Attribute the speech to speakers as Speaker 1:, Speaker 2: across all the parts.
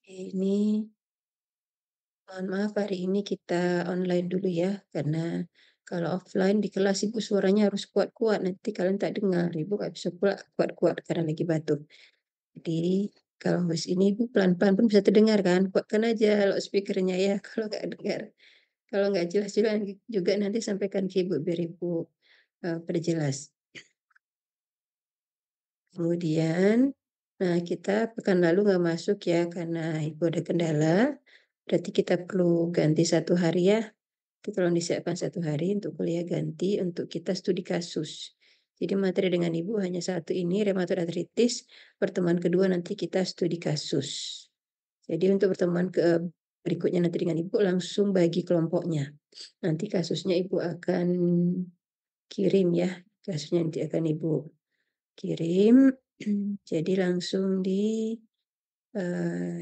Speaker 1: Ini mohon maaf hari ini kita online dulu ya, karena kalau offline di kelas Ibu suaranya harus kuat-kuat, nanti kalian tak dengar. Ibu nggak bisa pula kuat-kuat karena lagi batuk. Jadi kalau habis ini Ibu pelan-pelan pun bisa terdengar kan, kuatkan aja loudspeaker-nya ya kalau nggak dengar. Kalau nggak jelas-jelas juga nanti sampaikan ke Ibu biar Ibu, perjelas. Kemudian, nah kita pekan lalu nggak masuk ya karena Ibu ada kendala, berarti kita perlu ganti 1 hari ya. Jadi tolong disiapkan 1 hari untuk kuliah ganti untuk kita studi kasus. Jadi materi dengan Ibu hanya satu ini, rheumatoid arthritis, pertemuan kedua nanti kita studi kasus. Jadi untuk pertemuan berikutnya nanti dengan Ibu langsung bagi kelompoknya. Nanti kasusnya Ibu akan kirim ya, kasusnya nanti akan Ibu kirim, jadi langsung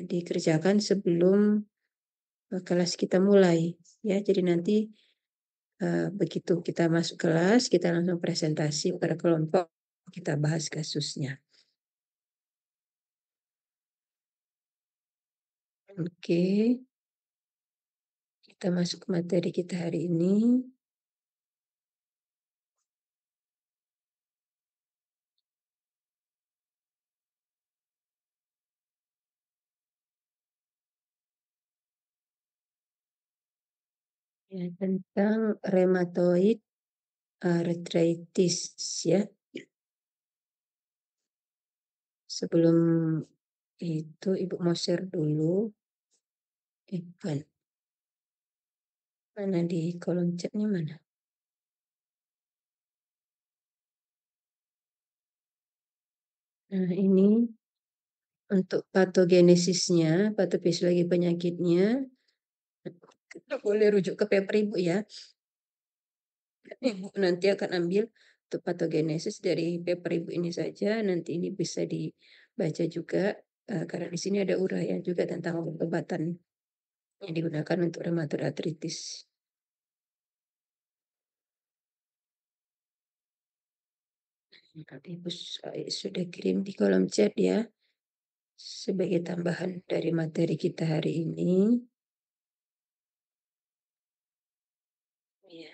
Speaker 1: dikerjakan sebelum, kelas kita mulai ya. Jadi nanti, begitu kita masuk kelas, kita langsung presentasi pada kelompok, kita bahas kasusnya. Oke, kita masuk ke materi kita hari ini. Ya, tentang rheumatoid arthritis ya. Sebelum itu Ibu mau share dulu. Bukan, mana di kolom chatnya mana? Nah ini untuk patogenesisnya, patofisiologi penyakitnya, kita boleh rujuk ke paper Ibu ya. Ibu nanti akan ambil untuk patogenesis dari paper Ibu ini saja, nanti ini bisa dibaca juga, karena di sini ada uraian juga tentang obat-obatan yang digunakan untuk rheumatoid arthritis. Nanti Ibu sudah kirim di kolom chat ya, sebagai tambahan dari materi kita hari ini. Iya.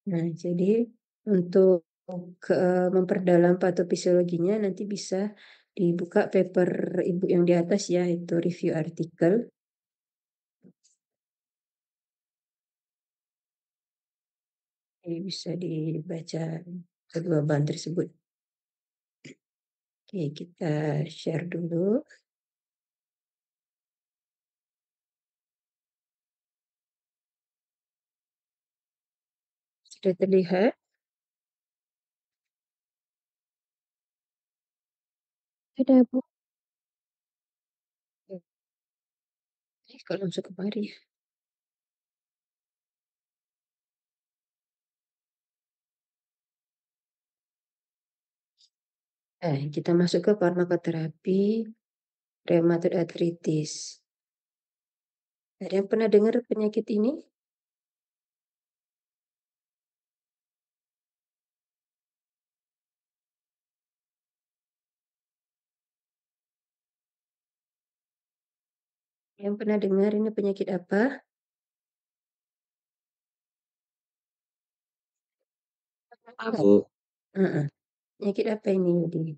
Speaker 1: Nah, jadi untuk memperdalam patofisiologinya nanti bisa dibuka paper Ibu yang di atas ya, itu review artikel. Jadi bisa dibaca kedua bahan tersebut. Oke, kita share dulu. Sudah terlihat? Sudah, Bu. Kalau masuk kemari. Kita masuk ke farmakoterapi rheumatoid arthritis. Ada yang pernah dengar penyakit ini? Yang pernah dengar ini penyakit apa?
Speaker 2: Bu,
Speaker 1: Heeh. Penyakit apa ini, Yudi?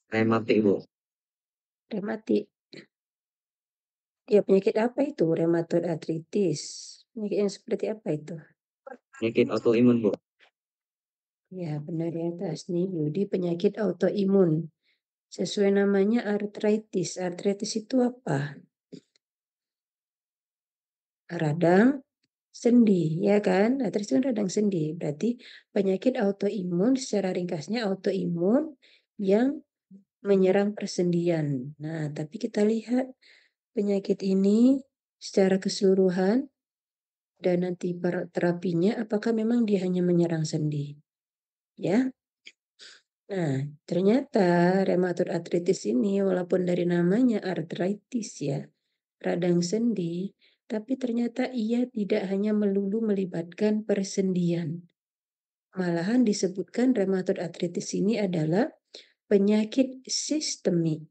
Speaker 2: rematik Bu,
Speaker 1: Rematik. Ya, penyakit apa itu? Rheumatoid arthritis. Penyakit yang seperti apa itu?
Speaker 2: penyakit autoimun Bu.
Speaker 1: Ya, benar ya, Tasni. Yudi, penyakit autoimun. Sesuai namanya arthritis. Arthritis itu apa? Radang sendi, ya kan? Arthritis itu radang sendi. Berarti penyakit autoimun secara ringkasnya autoimun yang menyerang persendian. Nah, tapi kita lihat penyakit ini secara keseluruhan dan nanti terapinya apakah memang dia hanya menyerang sendi, ya. Nah, ternyata rheumatoid arthritis ini walaupun dari namanya arthritis ya, radang sendi, tapi ternyata ia tidak hanya melulu melibatkan persendian. Malahan disebutkan rheumatoid arthritis ini adalah penyakit sistemik.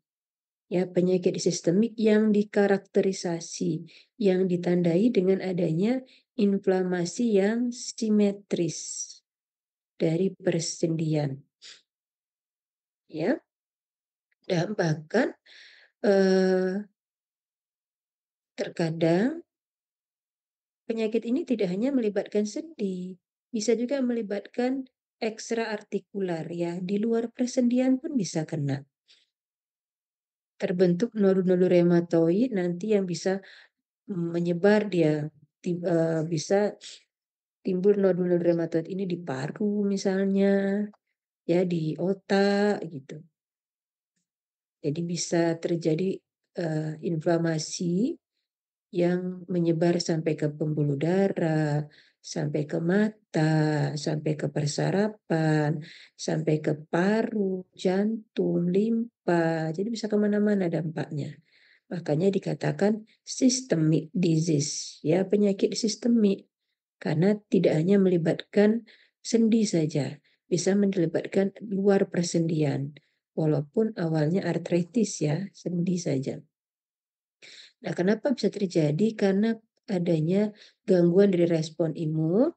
Speaker 1: Ya, penyakit sistemik yang dikarakterisasi, yang ditandai dengan adanya inflamasi yang simetris dari persendian. Ya, dan bahkan terkadang penyakit ini tidak hanya melibatkan sendi, bisa juga melibatkan ekstraartikular ya, di luar persendian pun bisa kena. Terbentuk nodul-nodul reumatoid nanti yang bisa menyebar dia bisa timbul nodul-nodul reumatoid ini di paru misalnya, ya di otak gitu. Jadi bisa terjadi inflamasi yang menyebar sampai ke pembuluh darah, sampai ke mata, sampai ke persarapan, sampai ke paru, jantung, limpa. Jadi bisa kemana-mana dampaknya. Makanya dikatakan systemic disease, ya penyakit sistemik. Karena tidak hanya melibatkan sendi saja, bisa melibatkan luar persendian. Walaupun awalnya artritis ya, sendi saja. Nah, kenapa bisa terjadi? Karena adanya gangguan dari respon imun,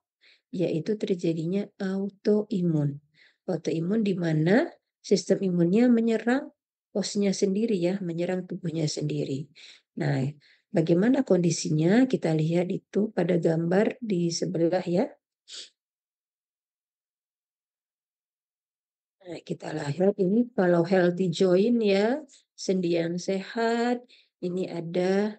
Speaker 1: yaitu terjadinya autoimun. Autoimun di mana sistem imunnya menyerang hostnya sendiri ya, menyerang tubuhnya sendiri. Nah, bagaimana kondisinya? Kita lihat itu pada gambar di sebelah ya. Nah, kita lihat ini kalau healthy joint ya, sendi yang sehat, ini ada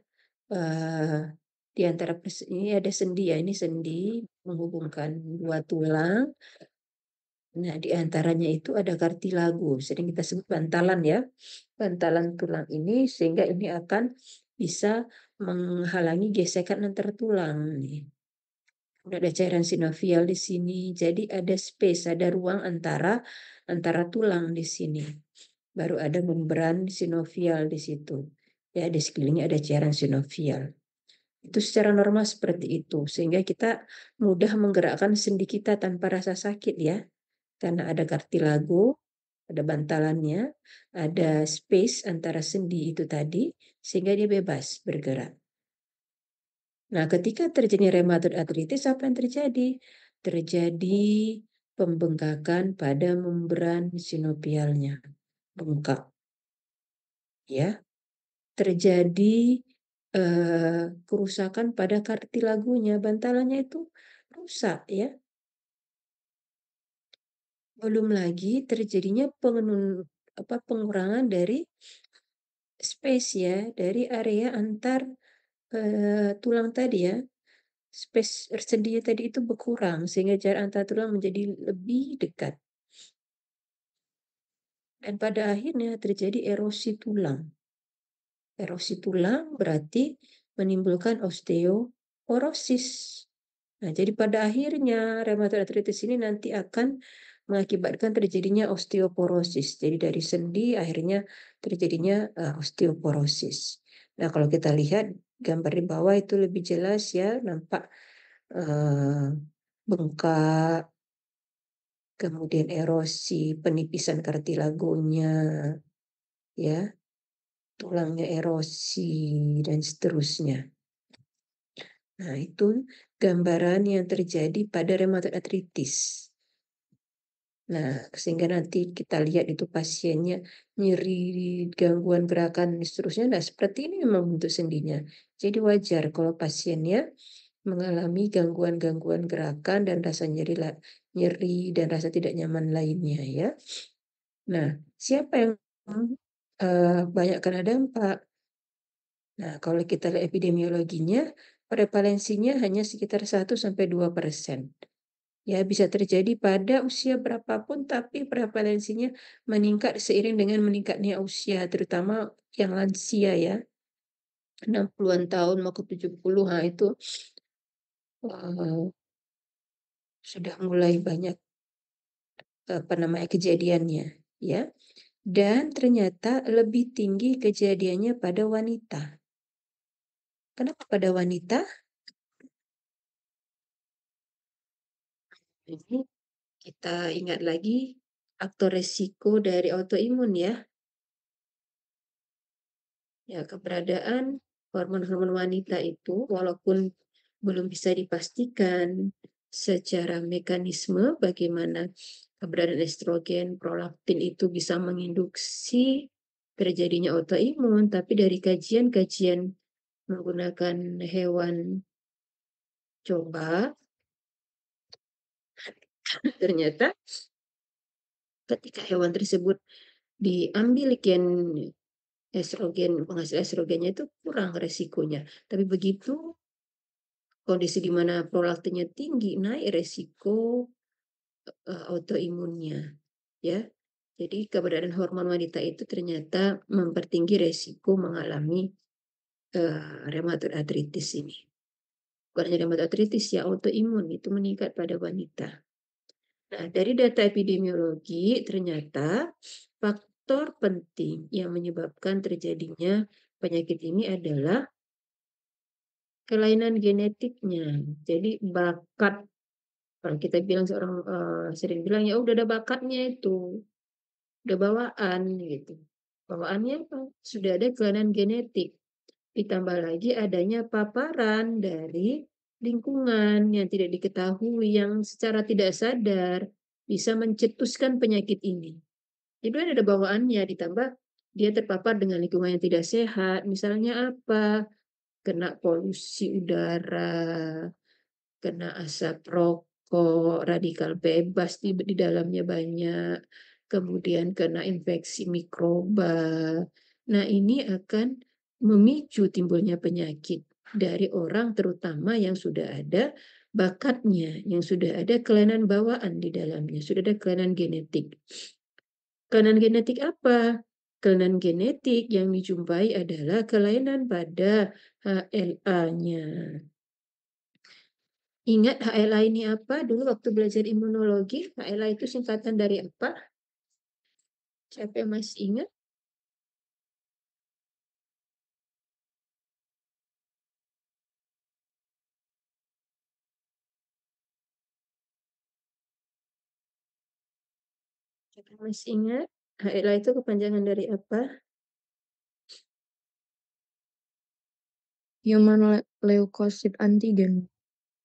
Speaker 1: di antara ini ada sendi ya, ini sendi menghubungkan dua tulang. Nah, di antaranya itu ada kartilago, sering kita sebut bantalan ya. Bantalan tulang ini sehingga ini akan bisa menghalangi gesekan antar tulang nih. Ada cairan sinovial di sini, jadi ada space, ada ruang antara tulang di sini. Baru ada membran sinovial di situ. Ya, di sekelilingnya ada cairan sinovial. Itu secara normal seperti itu, sehingga kita mudah menggerakkan sendi kita tanpa rasa sakit ya. Karena ada kartilago, ada bantalannya, ada space antara sendi itu tadi, sehingga dia bebas bergerak. Nah, ketika terjadi rheumatoid arthritis, apa yang terjadi? Terjadi pembengkakan pada membran sinovialnya, bengkak. Ya, terjadi kerusakan pada kartilagonya, bantalannya itu rusak ya. Belum lagi terjadinya pengurangan dari space ya, dari area antar tulang tadi ya. Space sendinya tadi itu berkurang sehingga jarak antar tulang menjadi lebih dekat. Dan pada akhirnya terjadi erosi tulang. Erosi tulang berarti menimbulkan osteoporosis. Nah, jadi pada akhirnya rheumatoid arthritis ini nanti akan mengakibatkan terjadinya osteoporosis. Jadi dari sendi akhirnya terjadinya osteoporosis. Nah, kalau kita lihat gambar di bawah itu lebih jelas ya, nampak bengkak, kemudian erosi, penipisan kartilagonya, ya, tulangnya erosi dan seterusnya. Nah, itu gambaran yang terjadi pada rheumatoid arthritis. Nah, sehingga nanti kita lihat itu pasiennya nyeri, gangguan gerakan, dan seterusnya. Nah, seperti ini memang bentuk sendinya. Jadi wajar kalau pasiennya mengalami gangguan-gangguan gerakan dan rasa nyeri dan rasa tidak nyaman lainnya ya. Nah, siapa yang banyak kena dampak? Nah, kalau kita lihat epidemiologinya, prevalensinya hanya sekitar 1-2%. Ya, bisa terjadi pada usia berapapun, tapi prevalensinya meningkat seiring dengan meningkatnya usia, terutama yang lansia ya. 60-an tahun mau ke 70, nah itu sudah mulai banyak kejadiannya, ya. Dan ternyata lebih tinggi kejadiannya pada wanita. Kenapa pada wanita? Ini kita ingat lagi faktor resiko dari autoimun ya. Ya, keberadaan hormon-hormon wanita itu walaupun belum bisa dipastikan secara mekanisme bagaimana keberadaan estrogen, prolaktin itu bisa menginduksi terjadinya autoimun, tapi dari kajian-kajian menggunakan hewan coba, ternyata ketika hewan tersebut diambil gen estrogen, penghasil estrogennya itu kurang resikonya. Tapi begitu kondisi di mana prolaktinnya tinggi, naik resiko autoimunnya, ya. Jadi keberadaan hormon wanita itu ternyata mempertinggi resiko mengalami rheumatoid arthritis ini. Bukan hanya rheumatoid arthritis ya, autoimun itu meningkat pada wanita. Nah, dari data epidemiologi ternyata faktor penting yang menyebabkan terjadinya penyakit ini adalah kelainan genetiknya. Jadi bakat, kalau kita bilang sering bilang ya udah ada bakatnya itu, udah bawaan gitu. Bawaannya sudah ada kelainan genetik. Ditambah lagi adanya paparan dari lingkungan yang tidak diketahui, yang secara tidak sadar bisa mencetuskan penyakit ini. Jadi ada bawaannya, ditambah dia terpapar dengan lingkungan yang tidak sehat. Misalnya apa? Kena polusi udara, kena asap rokok, radikal bebas di dalamnya banyak, kemudian kena infeksi mikroba. Nah, ini akan memicu timbulnya penyakit dari orang terutama yang sudah ada bakatnya, yang sudah ada kelainan bawaan di dalamnya, sudah ada kelainan genetik. Kelainan genetik apa? Kelainan genetik yang dijumpai adalah kelainan pada HLA-nya. Ingat HLA ini apa? Dulu waktu belajar imunologi, HLA itu singkatan dari apa? Siapa yang masih ingat? Siapa yang masih ingat? HLA itu kepanjangan dari apa?
Speaker 3: Human leukocyte antigen.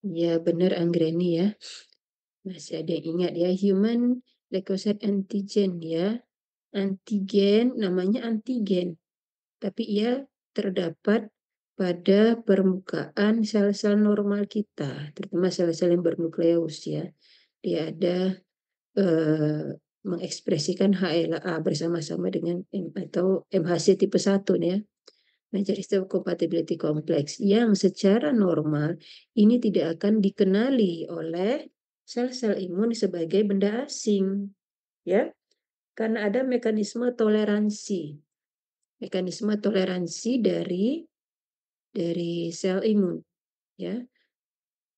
Speaker 1: Ya, benar Anggreni ya. Masih ada yang ingat ya, human leukocyte antigen ya. Antigen, namanya antigen. Tapi ia terdapat pada permukaan sel-sel normal kita, terutama sel-sel yang bernukleus ya. Dia ada mengekspresikan HLA bersama-sama dengan atau MHC tipe 1 ya. Majelis compatibility complex yang secara normal ini tidak akan dikenali oleh sel-sel imun sebagai benda asing, ya, karena ada mekanisme toleransi dari sel imun, ya.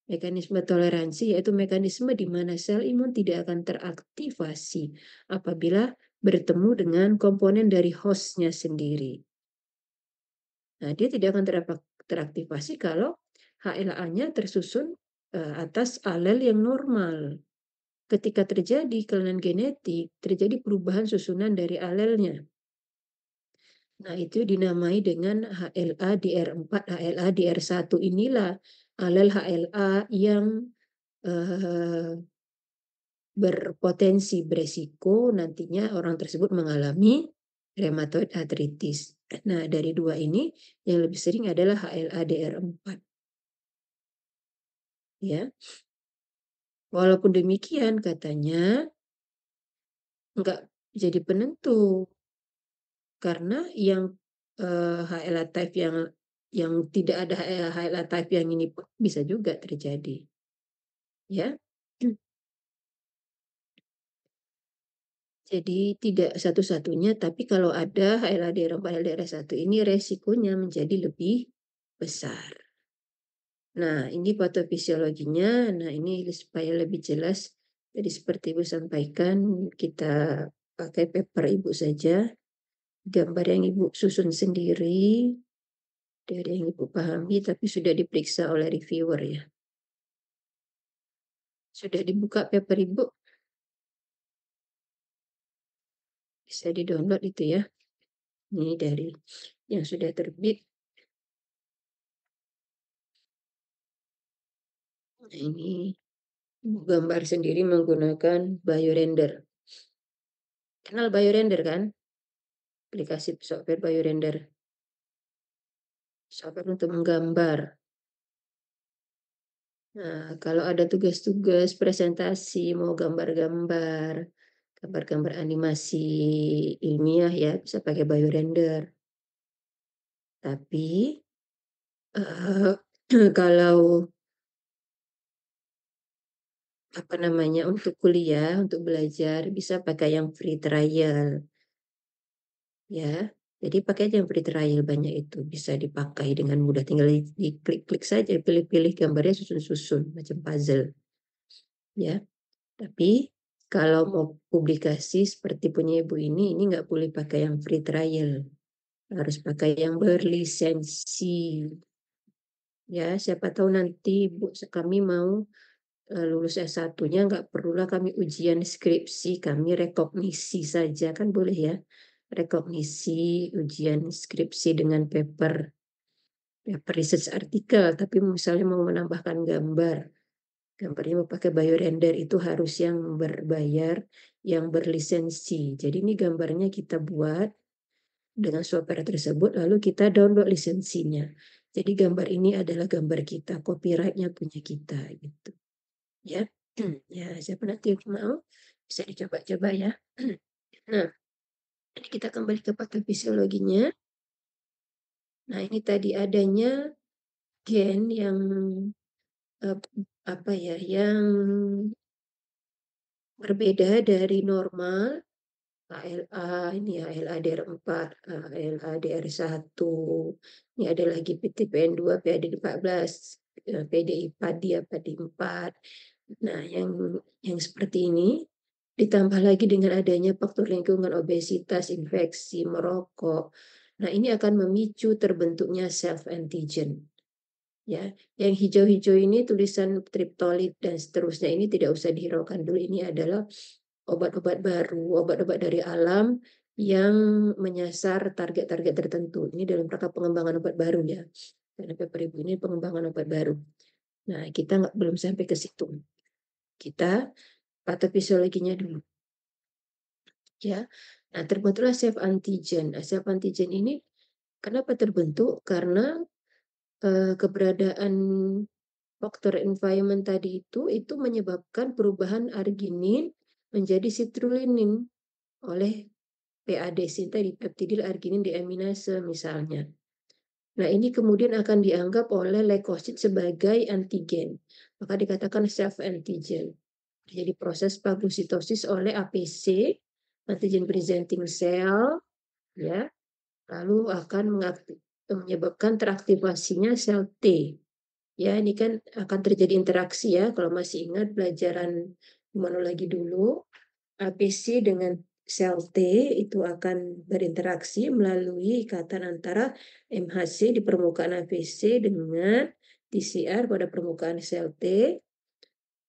Speaker 1: Mekanisme toleransi yaitu mekanisme di mana sel imun tidak akan teraktivasi apabila bertemu dengan komponen dari hostnya sendiri. Nah, dia tidak akan teraktivasi kalau HLA-nya tersusun atas alel yang normal. Ketika terjadi kelainan genetik, terjadi perubahan susunan dari alelnya. Nah, itu dinamai dengan HLA-DR4, HLA-DR1. Inilah alel HLA yang berpotensi beresiko nantinya orang tersebut mengalami rheumatoid arthritis. Nah, dari dua ini yang lebih sering adalah HLA-DR4. Ya. Walaupun demikian katanya nggak jadi penentu karena yang HLA type yang tidak ada HLA type yang ini pun bisa juga terjadi. Ya. Jadi tidak satu-satunya, tapi kalau ada HLA daerah 4, HLA daerah 1 ini resikonya menjadi lebih besar. Nah, ini patofisiologinya. Nah, ini supaya lebih jelas. Jadi seperti Ibu sampaikan, kita pakai paper Ibu saja. Gambar yang Ibu susun sendiri, dari yang Ibu pahami, tapi sudah diperiksa oleh reviewer ya. Sudah dibuka paper Ibu, bisa di-download itu ya. Ini dari yang sudah terbit. Nah, ini Ibu gambar sendiri menggunakan BioRender. Kenal BioRender kan? Aplikasi software BioRender. Software untuk menggambar. Nah, kalau ada tugas-tugas presentasi, mau gambar-gambar, gambar-gambar animasi ilmiah ya, bisa pakai BioRender. Tapi kalau apa namanya untuk kuliah, untuk belajar bisa pakai yang free trial, ya. Jadi pakai aja yang free trial banyak itu bisa dipakai dengan mudah, tinggal diklik-klik saja, pilih-pilih gambarnya susun-susun macam puzzle, ya. Tapi kalau mau publikasi seperti punya Ibu ini nggak boleh pakai yang free trial, harus pakai yang berlisensi. Ya, siapa tahu nanti Bu, kami mau lulus S1-nya nggak perlulah kami ujian skripsi, kami rekognisi saja kan boleh ya. Rekognisi, ujian skripsi dengan paper research artikel, tapi misalnya mau menambahkan gambar, gambarnya mau pakai BioRender itu harus yang berbayar, yang berlisensi. Jadi ini gambarnya kita buat dengan software tersebut, lalu kita download lisensinya. Jadi gambar ini adalah gambar kita, copyright-nya punya kita gitu. Ya. Ya, siapa nanti yang mau bisa dicoba-coba ya. Nah, ini kita kembali ke patofisiologinya. Nah, ini tadi adanya gen yang apa ya, yang berbeda dari normal, ALA, ini ALA-DR4, ALA-DR1, ini ada lagi PTPN2, PAD14, PDI-PADI, PADI4. Nah, yang seperti ini ditambah lagi dengan adanya faktor lingkungan, obesitas, infeksi, merokok. Nah, ini akan memicu terbentuknya self antigen. Ya, yang hijau-hijau ini tulisan triptolid dan seterusnya ini tidak usah dihiraukan dulu. Ini adalah obat-obat baru, obat-obat dari alam yang menyasar target-target tertentu. Ini dalam rangka pengembangan obat baru ya. Karena paper Ibu ini pengembangan obat baru. Nah, kita belum sampai ke situ. Kita patofisiologinya dulu. Ya. Nah, terbentuklah self antigen. Nah, self antigen ini kenapa terbentuk? Karena keberadaan faktor environment tadi itu menyebabkan perubahan arginin menjadi citrulline oleh PAD tadi, peptidil arginin deaminase misalnya. Nah, ini kemudian akan dianggap oleh leukosit sebagai antigen. Maka dikatakan self antigen. Jadi proses fagositosis oleh APC, antigen presenting cell, ya, lalu akan menyebabkan teraktivasinya sel T. Ya, ini kan akan terjadi interaksi ya. Kalau masih ingat pelajaran imunologi dulu, APC dengan sel T itu akan berinteraksi melalui ikatan antara MHC di permukaan APC dengan TCR pada permukaan sel T.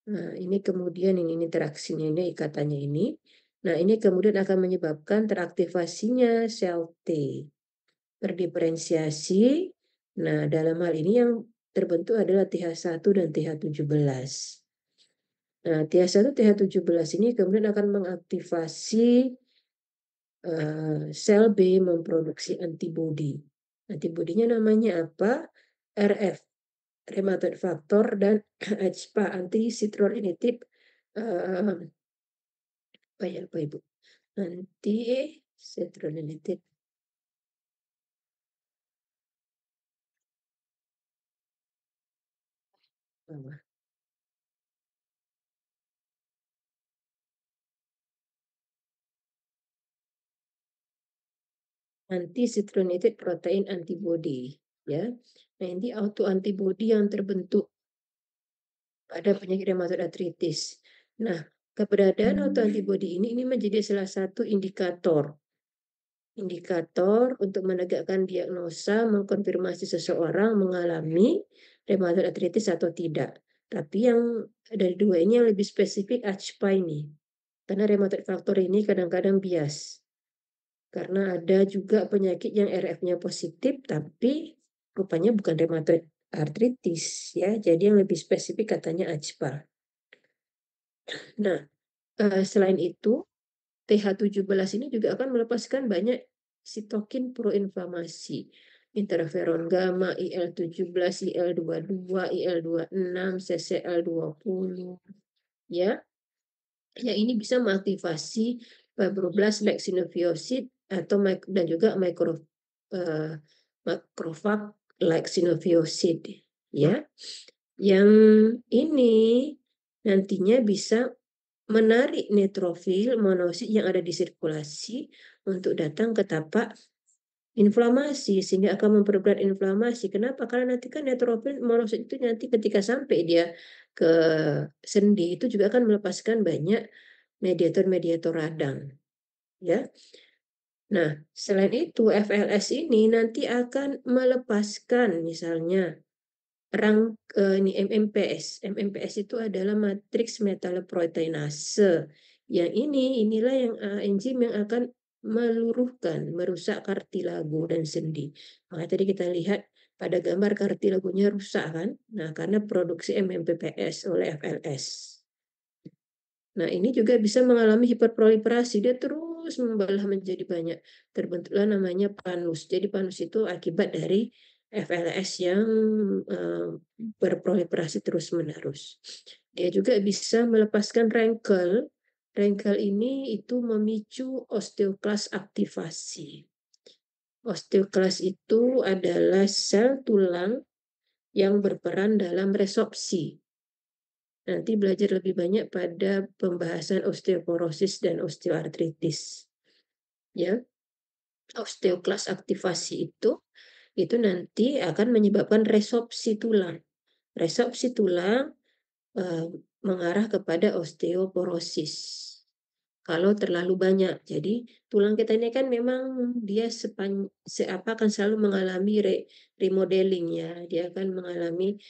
Speaker 1: Nah, ini kemudian ini interaksinya ini ikatannya ini. Nah, ini kemudian akan menyebabkan teraktivasinya sel T. Berdiferensiasi. Nah, dalam hal ini yang terbentuk adalah TH1 dan TH17. Nah, TH1, TH17 ini kemudian akan mengaktifasi sel B memproduksi antibodi. Antibodinya namanya apa? RF, rheumatoid factor, dan HPA, anti citrullinitib, apa ya lupa Ibu? Anti citrullinitib. Bawah. anti-citrullinated protein antibody, ya. Nah, ini autoantibody yang terbentuk pada penyakit rheumatoid arthritis. Nah, keberadaan autoantibody ini menjadi salah satu indikator untuk menegakkan diagnosa, mengkonfirmasi seseorang mengalami rheumatoid arthritis atau tidak. Tapi yang dari dua ini yang lebih spesifik ACPA ini. Karena rheumatoid factor ini kadang-kadang bias. Karena ada juga penyakit yang RF-nya positif, tapi rupanya bukan rheumatoid arthritis, ya. Jadi yang lebih spesifik katanya ACPA. Nah, selain itu, TH17 ini juga akan melepaskan banyak sitokin proinflamasi. Interferon gamma, IL-17, IL-22, IL-26, CCL20, ya. Yang ini bisa mengaktifasi fibroblast like synoviosis atau dan juga makrofag like synoviosis, ya. Yang ini nantinya bisa menarik neutrofil monosit yang ada di sirkulasi untuk datang ke tapak inflamasi sehingga akan memperberat inflamasi. Kenapa? Karena nanti kan neutrofil monosit itu nanti ketika sampai dia ke sendi itu juga akan melepaskan banyak mediator-mediator radang, ya. Nah, selain itu FLS ini nanti akan melepaskan misalnya ini MMPS. MMPS itu adalah matriks metaloproteinase. Yang inilah yang enzim yang akan meluruhkan, merusak kartilago dan sendi. Maka tadi kita lihat pada gambar kartilagonya rusak kan? Nah, karena produksi MMPS oleh FLS. Nah, ini juga bisa mengalami hiperproliferasi. Dia terus membelah menjadi banyak. Terbentuklah namanya panus. Jadi panus itu akibat dari FLS yang berproliferasi terus-menerus. Dia juga bisa melepaskan rengkel. Rengkel ini itu memicu osteoklas aktivasi. Osteoklas itu adalah sel tulang yang berperan dalam resorpsi. Nanti belajar lebih banyak pada pembahasan osteoporosis dan osteoartritis. Ya, osteoklas aktivasi itu nanti akan menyebabkan resorpsi tulang. Resorpsi tulang mengarah kepada osteoporosis. Kalau terlalu banyak, jadi tulang kita ini kan memang dia akan selalu mengalami remodeling ya, dia akan mengalami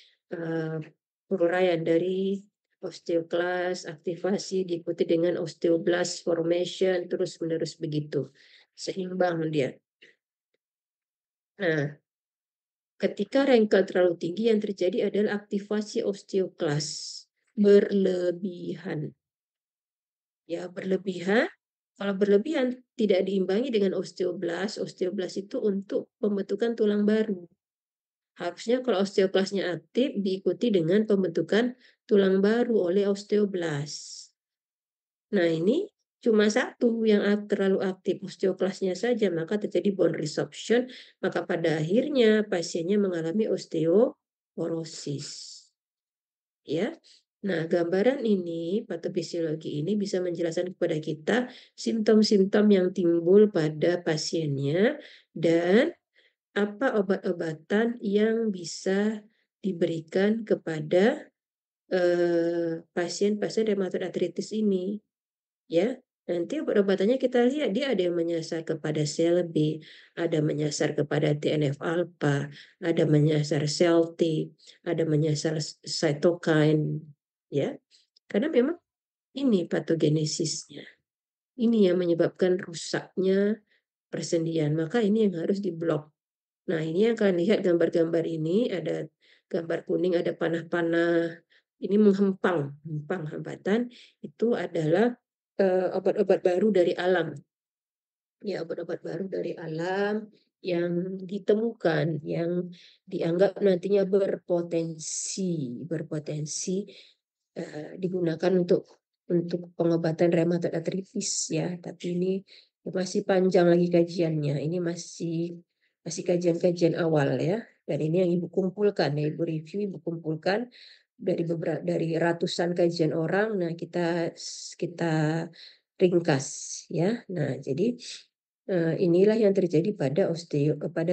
Speaker 1: uraian dari osteoklas, aktivasi diikuti dengan osteoblast formation terus-menerus begitu. Seimbang dia. Nah, ketika rengkel terlalu tinggi yang terjadi adalah aktivasi osteoklas berlebihan. Ya, berlebihan. Kalau berlebihan tidak diimbangi dengan osteoblast, osteoblast itu untuk pembentukan tulang baru. Harusnya kalau osteoklasnya aktif diikuti dengan pembentukan tulang baru oleh osteoblast. Nah, ini cuma satu yang terlalu aktif, osteoklasnya saja, maka terjadi bone resorption, maka pada akhirnya pasiennya mengalami osteoporosis. Ya. Nah, gambaran ini, patofisiologi ini bisa menjelaskan kepada kita simptom-simptom yang timbul pada pasiennya dan apa obat-obatan yang bisa diberikan kepada pasien-pasien rheumatoid arthritis ini, ya. Nanti obat-obatannya kita lihat dia ada yang menyasar kepada sel B, ada menyasar kepada TNF-alpha, ada menyasar sel T, ada menyasar cytokine, ya. Karena memang ini patogenesisnya. Ini yang menyebabkan rusaknya persendian, maka ini yang harus diblok. Nah, ini yang kalian lihat gambar-gambar ini, ada gambar kuning, ada panah-panah, ini hambatan, itu adalah obat-obat baru dari alam. Ya, obat-obat baru dari alam yang ditemukan, yang dianggap nantinya berpotensi digunakan untuk pengobatan rheumatoid arthritis ya. Tapi ini masih panjang lagi kajiannya. Ini masih kajian-kajian awal ya. Dan ini yang Ibu kumpulkan, ya, Ibu review, Ibu kumpulkan dari ratusan kajian orang. Nah, kita ringkas ya. Nah, jadi Inilah yang terjadi pada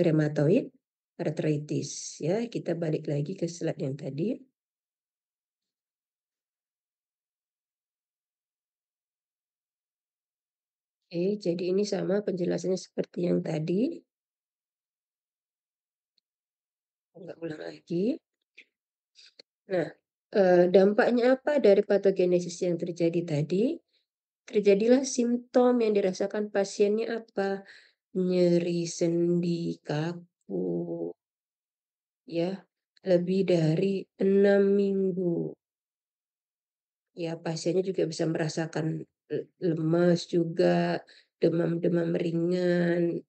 Speaker 1: rheumatoid arthritis ya. Kita balik lagi ke slide yang tadi. Oke, jadi ini sama penjelasannya seperti yang tadi. Nggak ulang lagi. Nah, dampaknya apa dari patogenesis yang terjadi tadi? Terjadilah simptom yang dirasakan pasiennya apa? Nyeri sendi, kaku, ya, lebih dari 6 minggu. Ya, pasiennya juga bisa merasakan lemas juga, demam-demam ringan,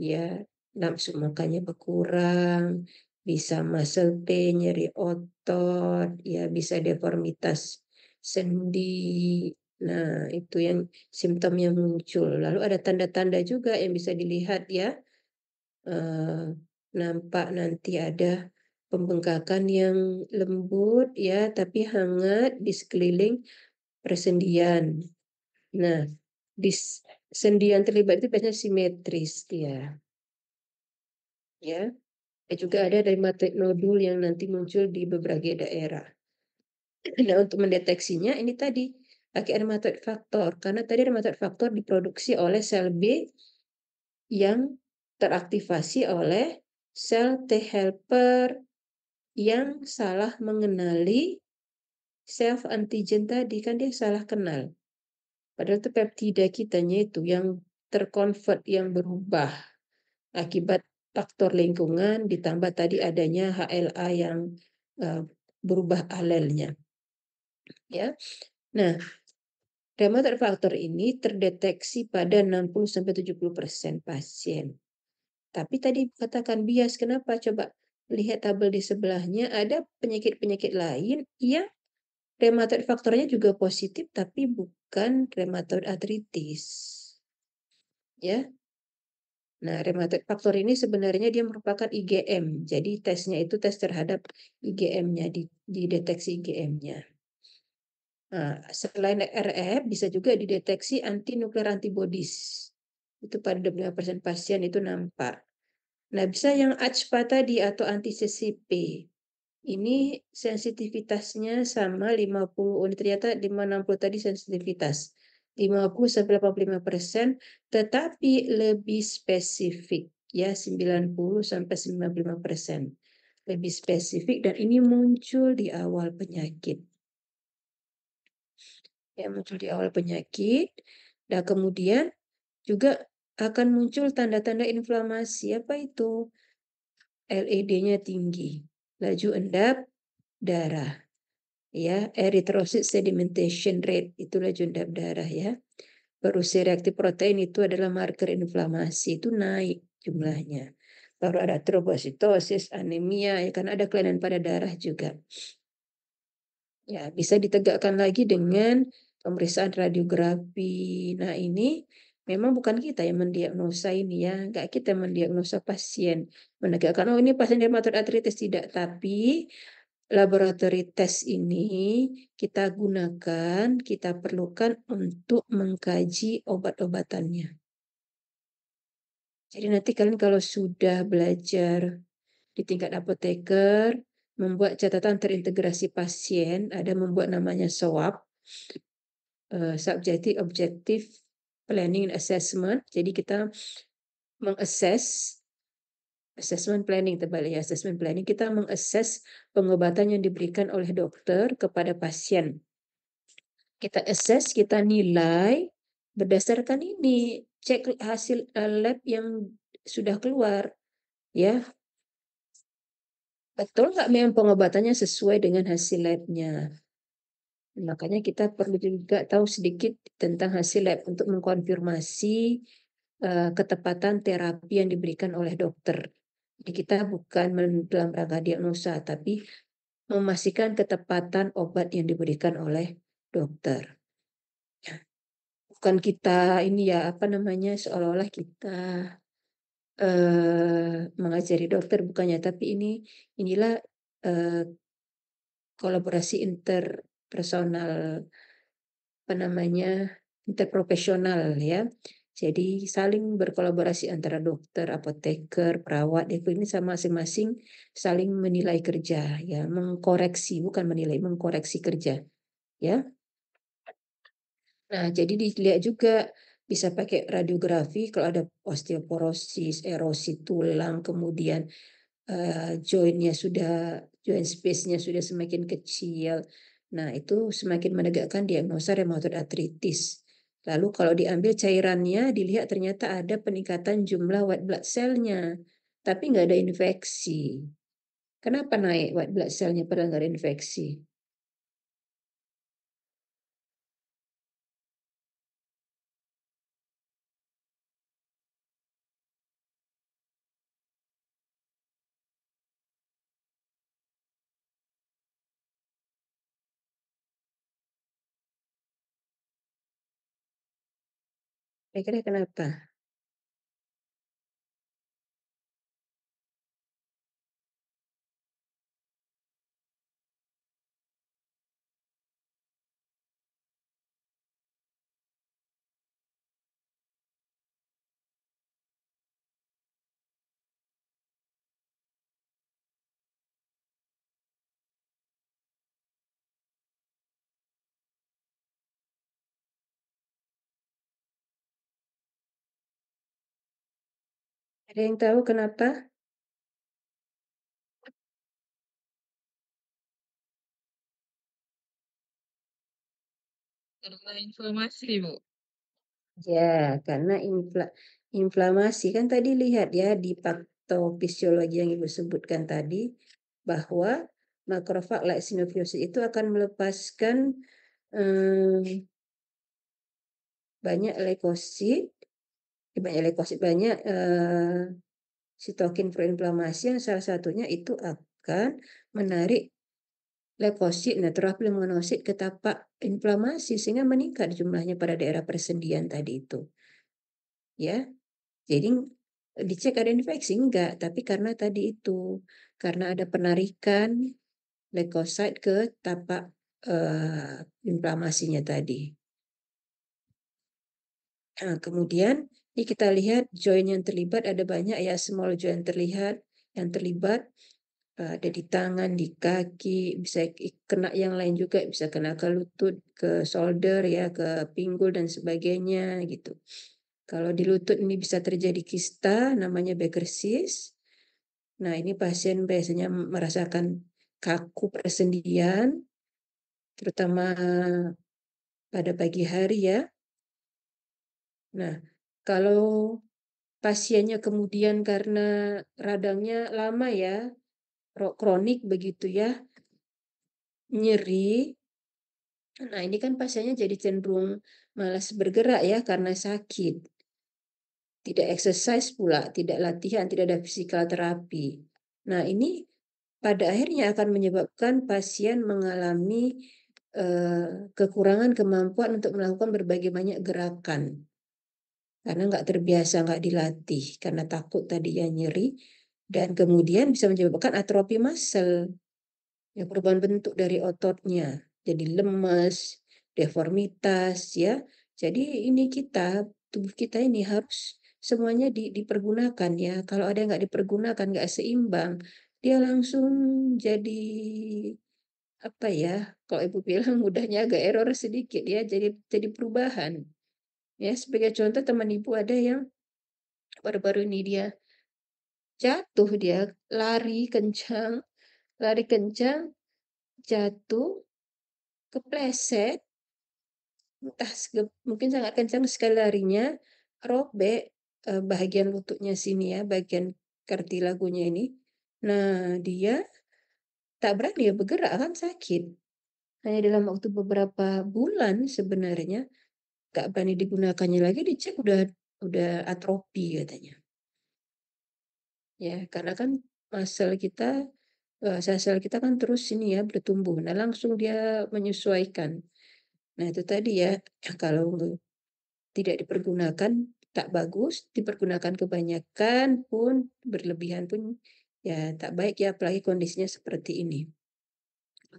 Speaker 1: ya, nafsu makannya berkurang, bisa muscle pain, nyeri otot, ya, bisa deformitas sendi. Nah, itu yang simptom yang muncul. Lalu ada tanda-tanda juga yang bisa dilihat ya. Nampak nanti ada pembengkakan yang lembut ya, tapi hangat di sekeliling persendian. Nah, di sendi yang terlibat itu biasanya simetris dia. Ya, juga ada rheumatoid nodul yang nanti muncul di beberapa daerah. Nah, untuk mendeteksinya ini tadi pakai rheumatoid factor karena tadi rheumatoid factor diproduksi oleh sel B yang teraktivasi oleh sel T helper yang salah mengenali self antigen tadi, kan dia salah kenal. Padahal itu peptida kitanya itu yang terkonvert, yang berubah akibat faktor lingkungan ditambah tadi adanya HLA yang berubah alelnya. Ya. Nah, rheumatoid factor ini terdeteksi pada 60-70% pasien. Tapi tadi katakan bias, kenapa? Coba lihat tabel di sebelahnya, ada penyakit-penyakit lain yang rheumatoid faktornya juga positif, tapi bukan rheumatoid arthritis. Ya. Nah, rheumatoid faktor ini sebenarnya dia merupakan IgM. Jadi tesnya itu tes terhadap IgM-nya, dideteksi IgM-nya. Nah, selain RF bisa juga dideteksi anti-nuclear antibodies. Itu pada 25% pasien itu nampak. Nah, bisa yang ACPA tadi atau anti-CCP. Ini sensitivitasnya sama 50, ini ternyata 560 tadi sensitivitas. 50-85%, tetapi lebih spesifik ya 90-95%. Lebih spesifik dan ini muncul di awal penyakit. Ya, muncul di awal penyakit. Dan kemudian juga akan muncul tanda-tanda inflamasi. Apa itu? LED-nya tinggi, laju endap darah, ya, erythrocyte sedimentation rate itu laju endap darah ya. Produksi reaktif protein itu adalah marker inflamasi, itu naik jumlahnya. Lalu ada trombositosis, anemia, ya kan ada kelainan pada darah juga. Ya, bisa ditegakkan lagi dengan pemeriksaan radiografi. Nah, ini memang bukan kita yang mendiagnosa ini ya, enggak kita yang mendiagnosa pasien. Menegakkan, oh ini pasien rheumatoid arthritis, tidak. Tapi laboratory test ini kita gunakan, kita perlukan untuk mengkaji obat-obatannya. Jadi nanti kalian kalau sudah belajar di tingkat apoteker, membuat catatan terintegrasi pasien, ada membuat namanya SOAP, Subjective Objective Planning and Assessment. Jadi kita assessment planning, terbalik ya, assessment planning, kita mengakses pengobatan yang diberikan oleh dokter kepada pasien. Kita assess, kita nilai berdasarkan ini, cek hasil lab yang sudah keluar, ya. Betul nggak memang pengobatannya sesuai dengan hasil labnya? Makanya kita perlu juga tahu sedikit tentang hasil lab untuk mengkonfirmasi ketepatan terapi yang diberikan oleh dokter. Jadi kita bukan dalam rangka diagnosa, tapi memastikan ketepatan obat yang diberikan oleh dokter. Bukan kita ini ya, apa namanya, seolah-olah kita mengajari dokter, bukannya, tapi inilah kolaborasi interpersonal, apa namanya, interprofesional ya. Jadi saling berkolaborasi antara dokter, apoteker, perawat, itu ini sama masing-masing saling menilai kerja, ya, mengkoreksi, bukan menilai, mengkoreksi kerja, ya. Nah, jadi dilihat juga bisa pakai radiografi kalau ada osteoporosis, erosi tulang, kemudian joint space-nya sudah semakin kecil. Nah, itu semakin menegakkan diagnosa rheumatoid arthritis. Lalu kalau diambil cairannya, dilihat ternyata ada peningkatan jumlah white blood cell-nya, tapi nggak ada infeksi. Kenapa naik white blood cell-nya padahal nggak ada infeksi? Kira-kira kenapa? Ada yang tahu kenapa?
Speaker 3: Karena inflamasi, Bu.
Speaker 1: Ya, karena inflamasi kan tadi lihat ya di patofisiologi yang Ibu sebutkan tadi bahwa makrofag liposinophiosis itu akan melepaskan banyak leukosit, banyak sitokin proinflamasi yang salah satunya itu akan menarik leukosit neutrofil monosit ke tapak inflamasi sehingga meningkat jumlahnya pada daerah persendian tadi itu. Ya, jadi dicek ada infeksi enggak, tapi karena tadi itu, karena ada penarikan leukosit ke tapak inflamasinya tadi. Nah, kemudian ini kita lihat joint yang terlibat ada banyak ya, small joint yang terlibat ada di tangan, di kaki, bisa kena yang lain juga, bisa kena ke lutut, ke shoulder ya, ke pinggul dan sebagainya gitu. Kalau di lutut ini bisa terjadi kista, namanya Becker cyst. Nah, ini pasien biasanya merasakan kaku persendian, terutama pada pagi hari ya. Nah, kalau pasiennya kemudian karena radangnya lama ya, kronik begitu ya, nyeri. Nah, ini kan pasiennya jadi cenderung malas bergerak ya karena sakit. Tidak exercise pula, tidak latihan, tidak ada physical terapi. Nah, ini pada akhirnya akan menyebabkan pasien mengalami kekurangan kemampuan untuk melakukan berbagai banyak gerakan. Karena nggak terbiasa, nggak dilatih, karena takut tadi ya nyeri. Dan kemudian bisa menyebabkan atrofi muscle, ya perubahan bentuk dari ototnya. Jadi lemes, deformitas ya. Jadi ini tubuh kita ini harus semuanya dipergunakan ya. Kalau ada yang nggak dipergunakan, nggak seimbang, dia langsung jadi apa ya? Kalau ibu bilang mudahnya agak error sedikit ya. Jadi perubahan. Ya sebagai contoh teman ibu ada yang baru-baru ini dia jatuh dia lari kencang, jatuh, kepleset, entah mungkin sangat kencang sekali larinya, robek bagian lututnya sini ya, bagian kartilagonya ini. Nah, dia tak berani ya bergerak kan sakit. Hanya dalam waktu beberapa bulan sebenarnya gak berani digunakannya lagi, dicek udah atrofi katanya. Ya, karena kan sel-sel kita kan terus ini ya bertumbuh. Nah, langsung dia menyesuaikan. Nah, itu tadi ya, kalau tidak dipergunakan tak bagus, dipergunakan kebanyakan pun berlebihan pun ya tak baik ya, apalagi kondisinya seperti ini.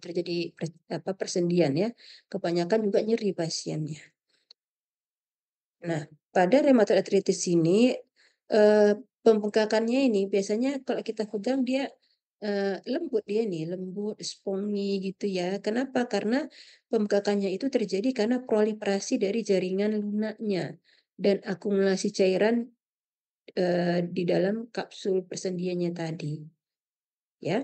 Speaker 1: Terjadi persendian ya, kebanyakan juga nyeri pasiennya. Nah, pada rheumatoid arthritis ini, pembengkakannya ini biasanya kalau kita pegang dia, lembut dia nih, lembut, spongy gitu ya. Kenapa? Karena pembengkakannya itu terjadi karena proliferasi dari jaringan lunaknya dan akumulasi cairan, di dalam kapsul persendiannya tadi, ya.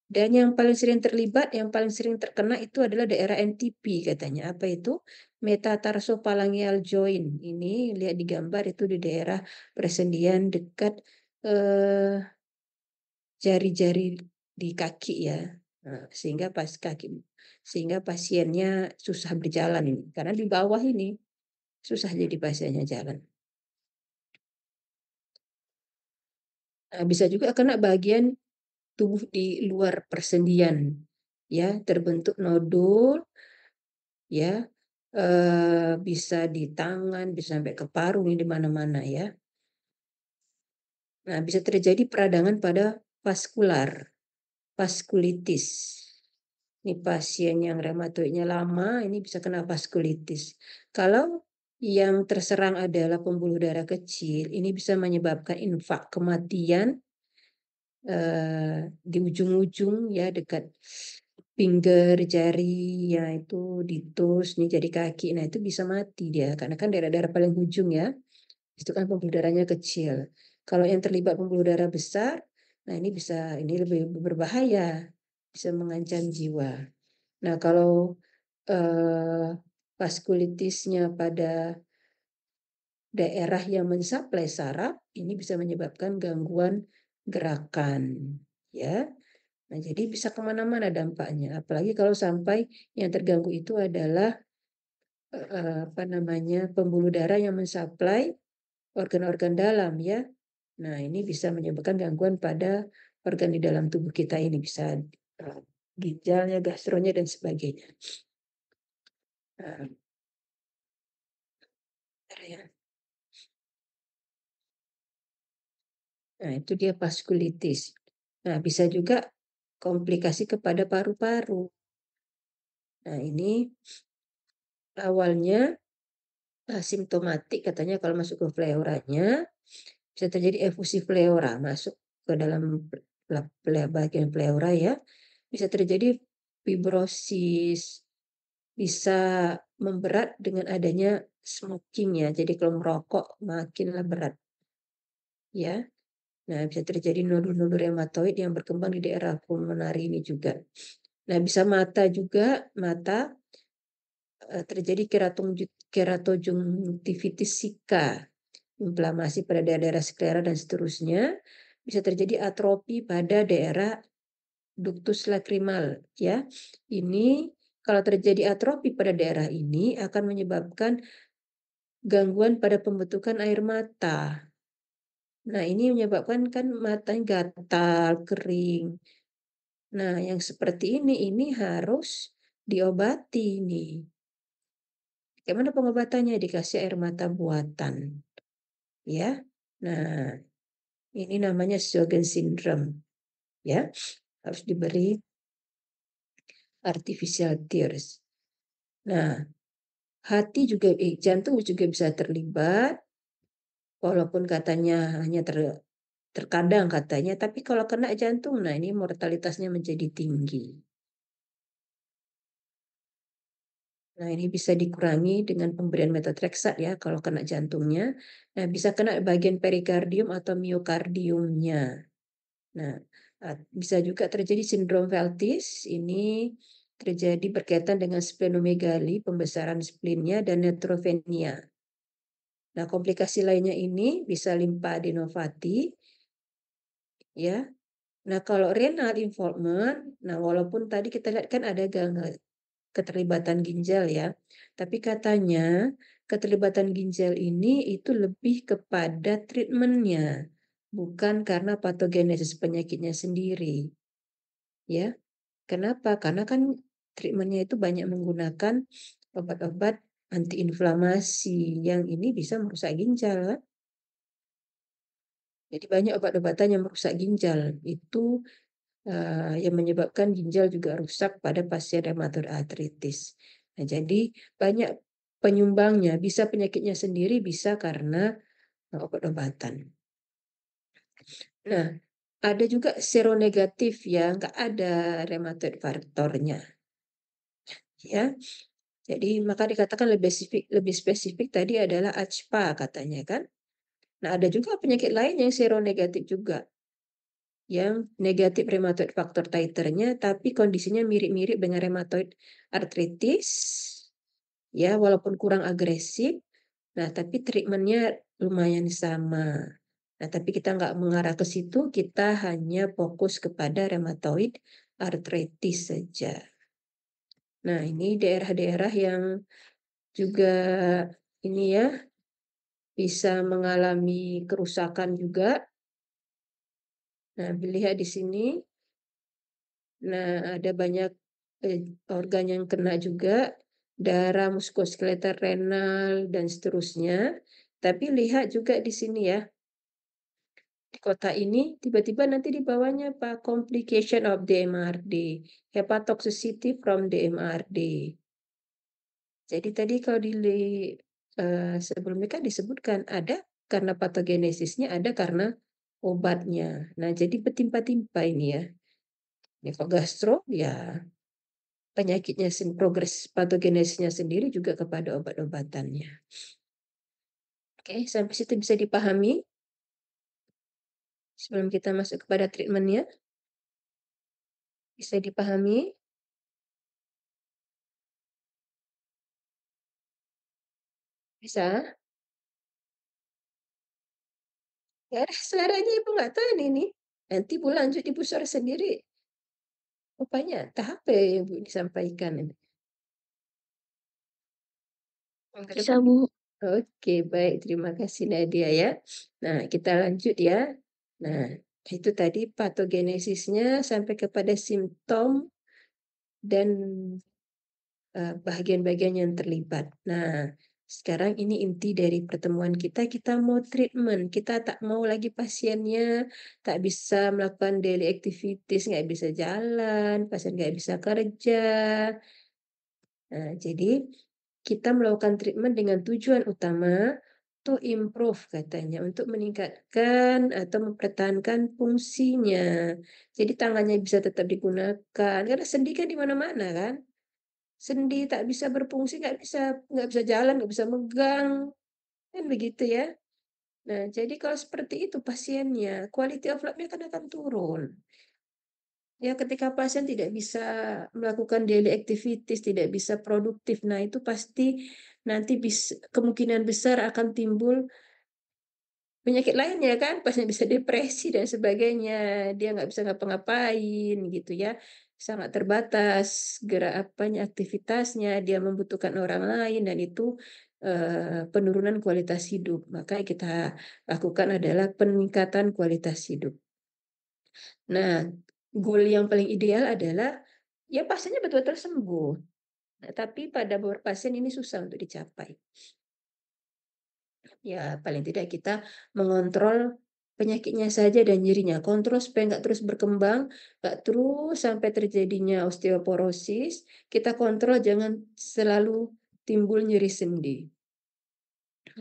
Speaker 1: Dan yang paling sering terlibat, yang paling sering terkena itu adalah daerah MTP katanya. Apa itu? Metatarsofalangeal joint. Ini lihat di gambar itu di daerah persendian dekat jari-jari di kaki ya. Nah, sehingga pasiennya susah berjalan ini. Karena di bawah ini susah jadi pasiennya jalan. Nah, bisa juga kena bagian tubuh di luar persendian, ya, terbentuk nodul, ya, bisa di tangan, bisa sampai ke paru, ini di mana-mana ya. Nah, bisa terjadi peradangan pada vaskulitis. Ini pasien yang reumatoidnya lama, ini bisa kena vaskulitis. Kalau yang terserang adalah pembuluh darah kecil, ini bisa menyebabkan infak kematian di ujung-ujung ya, dekat finger, jari, ya itu di toes, nih jari kaki. Nah, itu bisa mati dia, karena kan daerah-daerah paling ujung ya, itu kan pembuluh darahnya kecil. Kalau yang terlibat pembuluh darah besar, nah ini lebih berbahaya, bisa mengancam jiwa. Nah, kalau vaskulitisnya pada daerah yang mensuplai saraf, ini bisa menyebabkan gangguan gerakan, ya. Nah, jadi bisa kemana-mana dampaknya. Apalagi kalau sampai yang terganggu itu adalah pembuluh darah yang mensuplai organ-organ dalam ya. Nah, ini bisa menyebabkan gangguan pada organ di dalam tubuh kita ini, bisa ginjalnya, gastronya dan sebagainya. Nah, ya. Nah, itu dia vaskulitis. Nah, bisa juga komplikasi kepada paru-paru. Nah, ini awalnya simptomatik katanya kalau masuk ke pleuranya bisa terjadi efusi pleura, masuk ke dalam bagian pleura ya. Bisa terjadi fibrosis, bisa memberat dengan adanya smoking ya. Jadi kalau merokok makinlah berat ya. Nah, bisa terjadi nodul-nodul reumatoid yang berkembang di daerah pulmoner ini juga. Nah, bisa mata juga, terjadi keratokonjungtivitis sika, inflamasi pada daerah sklera dan seterusnya. Bisa terjadi atrofi pada daerah ductus lacrimal ya. Ini kalau terjadi atrofi pada daerah ini akan menyebabkan gangguan pada pembentukan air mata. Nah, ini menyebabkan kan matanya gatal, kering. Nah, yang seperti ini harus diobati nih. Gimana pengobatannya? Dikasih air mata buatan. Ya. Nah, ini namanya Sjögren syndrome. Ya. Harus diberi artificial tears. Nah, jantung juga bisa terlibat, walaupun katanya hanya terkadang katanya, tapi kalau kena jantung, nah ini mortalitasnya menjadi tinggi. Nah, ini bisa dikurangi dengan pemberian methotrexate ya kalau kena jantungnya. Nah, bisa kena bagian perikardium atau miokardiumnya. Nah, bisa juga terjadi sindrom Veltis. Ini terjadi berkaitan dengan splenomegali, pembesaran splinnya, dan neutropenia. Nah, komplikasi lainnya ini bisa limfadenopati, ya. Nah, kalau renal involvement, nah walaupun tadi kita lihat kan ada keterlibatan ginjal ya, tapi katanya keterlibatan ginjal ini itu lebih kepada treatmentnya, bukan karena patogenesis penyakitnya sendiri. Ya, kenapa? Karena kan treatmentnya itu banyak menggunakan obat-obat antiinflamasi yang ini bisa merusak ginjal kan? Jadi banyak obat-obatan yang merusak ginjal itu yang menyebabkan ginjal juga rusak pada pasien rheumatoid arthritis. Nah, jadi banyak penyumbangnya, bisa penyakitnya sendiri, bisa karena obat-obatan. Nah, ada juga seronegatif yang nggak ada rheumatoid faktornya, ya. Jadi maka dikatakan lebih spesifik tadi adalah ACPA katanya kan. Nah, ada juga penyakit lain yang seronegatif juga, yang negatif rheumatoid factor titernya, tapi kondisinya mirip-mirip dengan rheumatoid arthritis, ya walaupun kurang agresif. Nah, tapi treatmentnya lumayan sama. Nah, tapi kita nggak mengarah ke situ, kita hanya fokus kepada rheumatoid arthritis saja. Nah, ini daerah-daerah yang juga ini ya bisa mengalami kerusakan juga. Nah, lihat di sini. Nah, ada banyak organ yang kena juga, darah, muskuloskeletal, renal, dan seterusnya. Tapi lihat juga di sini ya, di kota ini tiba-tiba nanti di bawahnya apa? Complication of DMRD, hepatotoxicity from DMRD. Jadi tadi kalau sebelumnya kan disebutkan ada karena patogenesisnya, ada karena obatnya. Nah, jadi bertimpa-timpa ini ya. Ini kalau gastro ya penyakitnya progres patogenesisnya sendiri juga kepada obat-obatannya. Oke, sampai situ bisa dipahami sebelum kita masuk kepada treatmentnya. Bisa dipahami? Bisa? Ya ada suaranya Ibu nggak tahan ini. Nanti Ibu lanjut Ibu suara sendiri. Rupanya entah apa yang Ibu disampaikan ini.
Speaker 3: Bisa, Bu.
Speaker 1: Oke, baik. Terima kasih Nadia ya. Nah, kita lanjut ya. Nah, itu tadi patogenesisnya sampai kepada simptom dan bagian-bagian yang terlibat. Nah, sekarang ini inti dari pertemuan kita mau treatment. Kita tak mau lagi pasiennya tak bisa melakukan daily activities, nggak bisa jalan, pasien nggak bisa kerja. Nah, jadi kita melakukan treatment dengan tujuan utama to improve katanya, untuk meningkatkan atau mempertahankan fungsinya. Jadi tangannya bisa tetap digunakan, karena sendi kan di mana-mana kan. Sendi tak bisa berfungsi, nggak bisa jalan, nggak bisa megang, kan begitu ya. Nah, jadi kalau seperti itu pasiennya, quality of life-nya akan turun. Ya, ketika pasien tidak bisa melakukan daily activities, tidak bisa produktif, nah itu pasti nanti kemungkinan besar akan timbul penyakit lainnya kan, pasien bisa depresi dan sebagainya, dia nggak bisa ngapa-ngapain gitu ya, sangat terbatas gerak aktivitasnya, dia membutuhkan orang lain dan itu penurunan kualitas hidup. Maka kita lakukan adalah peningkatan kualitas hidup. Nah, goal yang paling ideal adalah ya pasiennya betul-betul sembuh. Nah, tapi pada beberapa pasien ini susah untuk dicapai. Ya, paling tidak kita mengontrol penyakitnya saja dan nyerinya. Kontrol supaya nggak terus berkembang, nggak terus sampai terjadinya osteoporosis. Kita kontrol jangan selalu timbul nyeri sendi.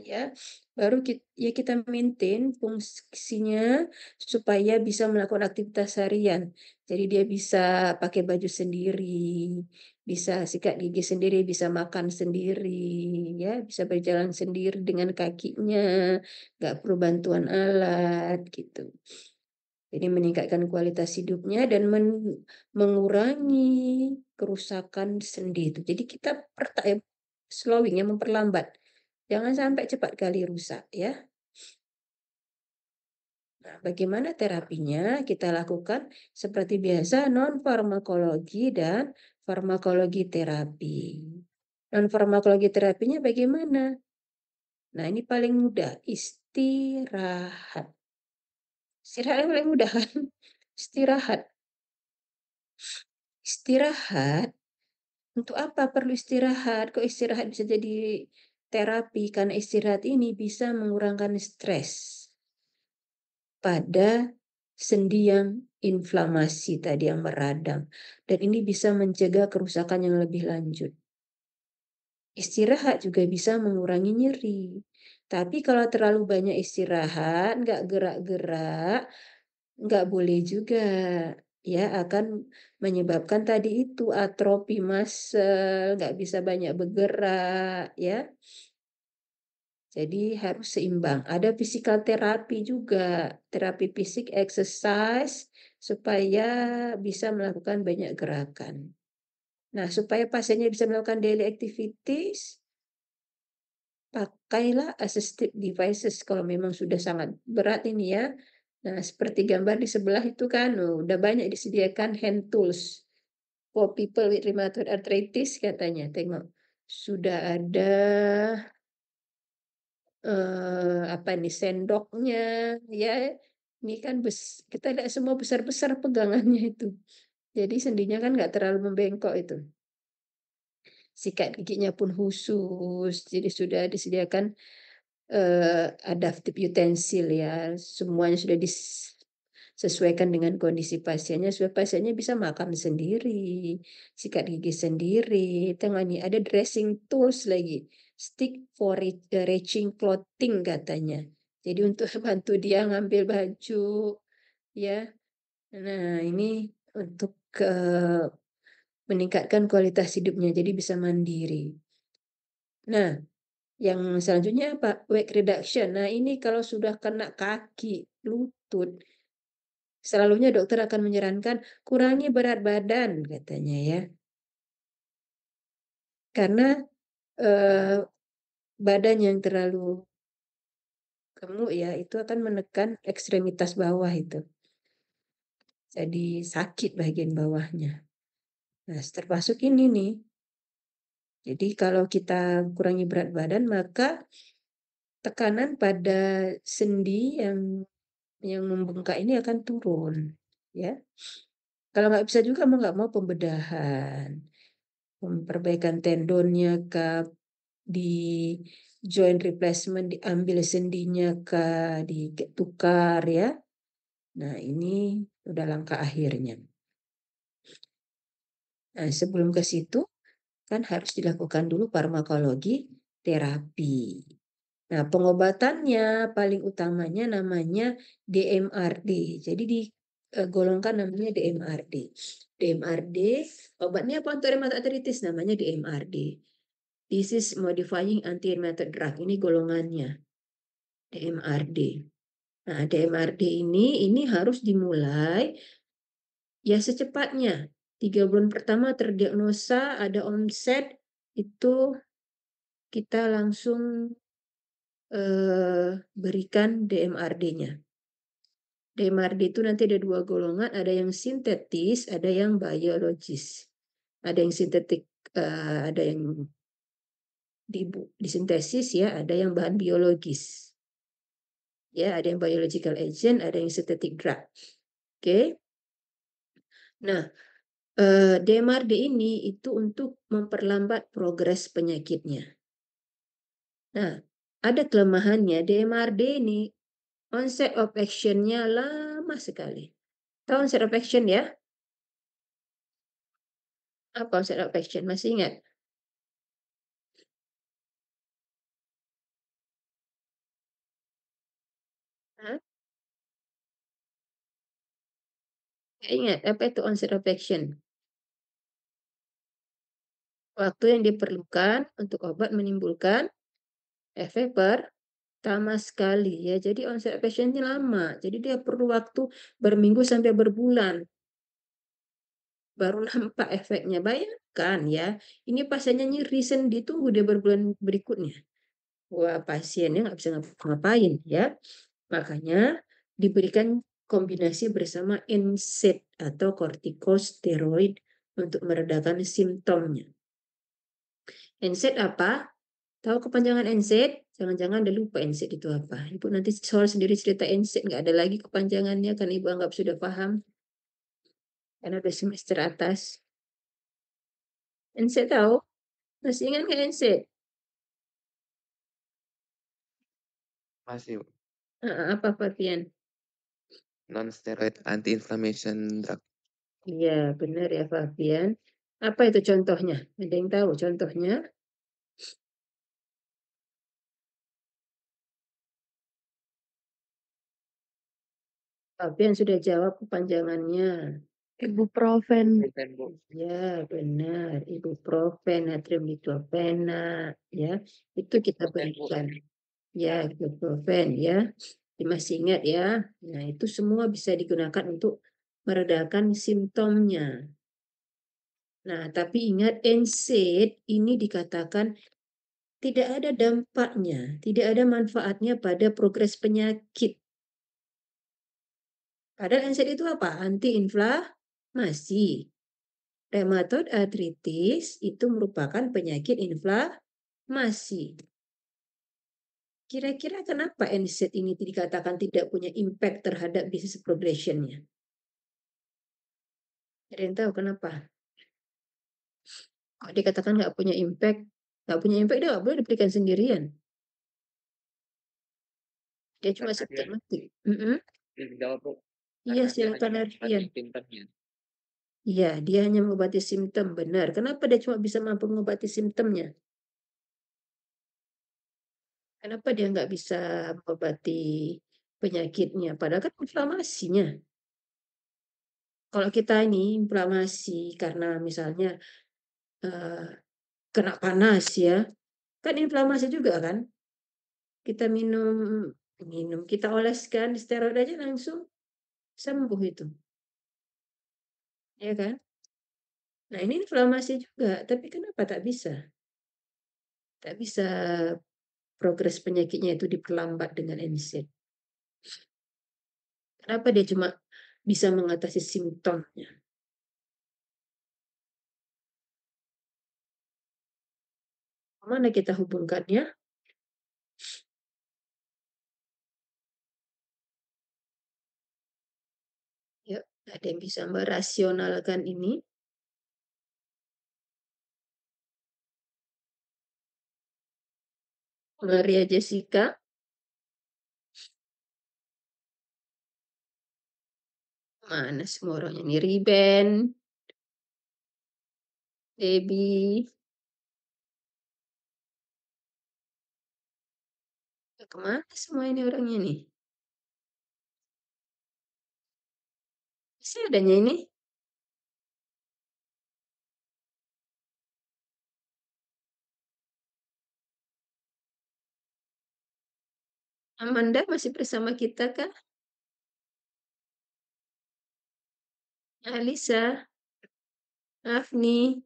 Speaker 1: Ya, baru kita maintain fungsinya supaya bisa melakukan aktivitas harian. Jadi dia bisa pakai baju sendiri, bisa sikat gigi sendiri, bisa makan sendiri, ya, bisa berjalan sendiri dengan kakinya, nggak perlu bantuan alat gitu. Jadi meningkatkan kualitas hidupnya dan mengurangi kerusakan sendi itu. Jadi kita slowing, ya, memperlambat. Jangan sampai cepat kali rusak ya. Nah, bagaimana terapinya? Kita lakukan seperti biasa non-farmakologi dan farmakologi terapi. Non-farmakologi terapinya bagaimana? Nah, ini paling mudah, istirahat. Istirahat yang paling mudah kan? Istirahat. Istirahat, untuk apa perlu istirahat? Kok istirahat bisa jadi terapi? Karena istirahat ini bisa mengurangkan stres pada sendi yang inflamasi tadi, yang meradang. Dan ini bisa mencegah kerusakan yang lebih lanjut. Istirahat juga bisa mengurangi nyeri. Tapi kalau terlalu banyak istirahat, nggak gerak-gerak, nggak boleh juga. Ya, akan menyebabkan tadi itu atrofi muscle, nggak bisa banyak bergerak, ya. Jadi harus seimbang. Ada physical therapy juga, terapi fisik, exercise, supaya bisa melakukan banyak gerakan. Nah, supaya pasiennya bisa melakukan daily activities, pakailah assistive devices kalau memang sudah sangat berat ini ya. Nah, seperti gambar di sebelah itu kan, udah banyak disediakan hand tools for people with rheumatoid arthritis katanya. Tengok, sudah ada apa nih sendoknya ya. Ini kan kita lihat semua besar-besar pegangannya itu. Jadi sendinya kan nggak terlalu membengkok itu. Sikat giginya pun khusus. Jadi sudah disediakan adaptive utensil ya. Semuanya sudah disesuaikan dengan kondisi pasiennya supaya pasiennya bisa makan sendiri, sikat gigi sendiri. Tengok nih ada dressing tools lagi, stick for reaching clothing katanya. Jadi untuk bantu dia ngambil baju ya. Nah, ini untuk meningkatkan kualitas hidupnya jadi bisa mandiri. Nah, yang selanjutnya apa? Weight reduction. Nah, ini kalau sudah kena kaki, lutut, selalunya dokter akan menyarankan kurangi berat badan katanya ya. Karena eh, badan yang terlalu gemuk ya itu akan menekan ekstremitas bawah itu. Jadi sakit bagian bawahnya. Nah, termasuk ini nih. Jadi kalau kita kurangi berat badan maka tekanan pada sendi yang membengkak ini akan turun ya. Kalau nggak bisa juga mau nggak mau pembedahan, perbaikan tendonnya kah, di joint replacement diambil sendinya kah, ditukar ya. Nah ini udah langkah akhirnya. Nah sebelum ke situ kan harus dilakukan dulu farmakologi terapi. Nah pengobatannya paling utamanya namanya DMRD. Jadi digolongkan namanya DMRD. DMRD, obatnya apa untuk rheumatoid arthritis? Namanya DMRD. Disease Modifying Anti-Rheumatoid Drug. Ini golongannya, DMRD. Nah, DMRD ini harus dimulai ya secepatnya. 3 bulan pertama terdiagnosa, ada onset, itu kita langsung berikan DMRD-nya. DMRD itu nanti ada 2 golongan, ada yang sintetis, ada yang biologis. Ada yang sintetik, ada yang disintesis ya, ada yang bahan biologis. Ya, ada yang biological agent, ada yang synthetic drug. Oke. Nah, DMRD ini itu untuk memperlambat progres penyakitnya. Nah, ada kelemahannya DMRD ini onset of action-nya lama sekali. Tahu onset of action ya? Apa onset of action? Masih ingat? Hah? Nggak ingat apa itu onset of action? Waktu yang diperlukan untuk obat menimbulkan efek pertama sekali ya. Jadi onset of action-nya lama. Jadi dia perlu waktu berminggu sampai berbulan baru nampak efeknya. Bayangkan ya, ini pasiennya nyeri sendi, tunggu dia berbulan berikutnya. Wah, pasiennya nggak bisa ngapain ya. Makanya diberikan kombinasi bersama NSAID atau kortikosteroid untuk meredakan simptomnya. NSAID apa? Tahu kepanjangan NSAID? Jangan-jangan udah lupa NSAID itu apa. Ibu nanti soal sendiri cerita NSAID, nggak ada lagi kepanjangannya, kan Ibu anggap sudah paham. Karena udah semester atas. NSAID tahu? Masih ingat nggak NSAID?
Speaker 2: Masih, Bu.
Speaker 1: Apa Fabian?
Speaker 2: Non-steroid anti-inflammation drug.
Speaker 1: Iya, benar ya Fabian. Apa itu contohnya? Ada yang tahu contohnya? Fabian sudah jawab kepanjangannya.
Speaker 3: Ibuprofen.
Speaker 2: Bukan, Bu.
Speaker 1: Ya, benar. Ibuprofen, natrium diklofenak, ya. Itu kita
Speaker 2: Ibuprofen, Bu.
Speaker 1: berikan. Ya, ibuprofen, ya. Masih ingat ya. Nah, itu semua bisa digunakan untuk meredakan simptomnya. Nah, tapi ingat NSAID ini dikatakan tidak ada dampaknya, tidak ada manfaatnya pada progres penyakit. Padahal NSAID itu apa? Antiinflamasi. Rheumatoid arthritis itu merupakan penyakit inflamasi. Kira-kira kenapa NSAID ini dikatakan tidak punya impact terhadap disease progression-nya? Ada yang tahu kenapa? Kok dikatakan nggak punya impact? Nggak punya impact, dia nggak boleh diberikan sendirian. Dia cuma
Speaker 2: Karena dia
Speaker 1: simptomatik.
Speaker 2: dijawab, Bu.
Speaker 1: Iya,
Speaker 2: Karena dia hanya
Speaker 1: silakan
Speaker 2: mengobati
Speaker 1: Arfian.
Speaker 2: simptomnya.
Speaker 1: Iya, dia hanya mengobati simptom, benar. Kenapa dia cuma bisa mampu mengobati simptomnya? Kenapa dia nggak bisa mengobati penyakitnya? Padahal kan inflamasinya. Kalau kita ini inflamasi karena misalnya eh, kena panas ya, kan inflamasi juga kan? Kita kita oleskan steroid aja langsung sembuh itu, ya kan? Nah ini inflamasi juga, tapi kenapa tak bisa? Tak bisa progres penyakitnya itu diperlambat dengan NSAID. Kenapa dia cuma bisa mengatasi simptomnya? Mana kita hubungkannya? Yuk, ada yang bisa merasionalkan ini? Maria Jessica, mana semua orangnya nih? Riben, Debbie, kemana semua ini orangnya nih? Masih adanya ini? Amanda masih bersama kita kah? Alisa, Afni,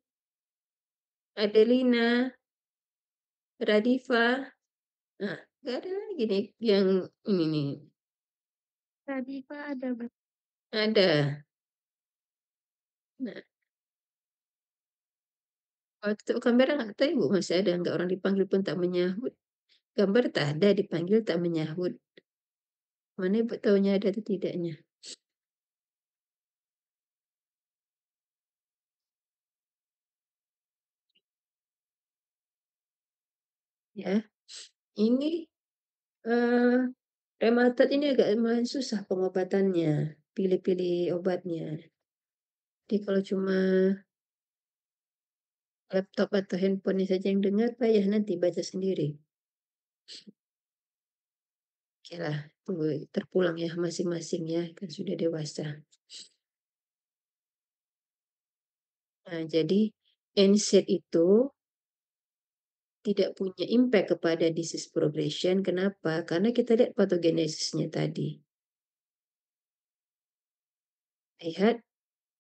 Speaker 1: Adelina, Radifa. Nah, nggak ada lagi nih yang ini nih.
Speaker 3: Radifa ada, Bu.
Speaker 1: Ada. Nah, waktu kamera nggak tahu Ibu masih ada nggak orang dipanggil pun tak menyahut. Gambar tak ada, dipanggil tak menyahut. Mana Ibu tahunya ada atau tidaknya? Ya, ini eh rematot ini agak lumayan susah pengobatannya. Pilih-pilih obatnya. Jadi kalau cuma laptop atau handphone saja yang dengar, payah nanti baca sendiri. Oke lah, tunggu terpulang ya masing-masing ya, kan sudah dewasa. Nah, jadi NSAID itu tidak punya impact kepada disease progression. Kenapa? Karena kita lihat patogenesisnya tadi. Lihat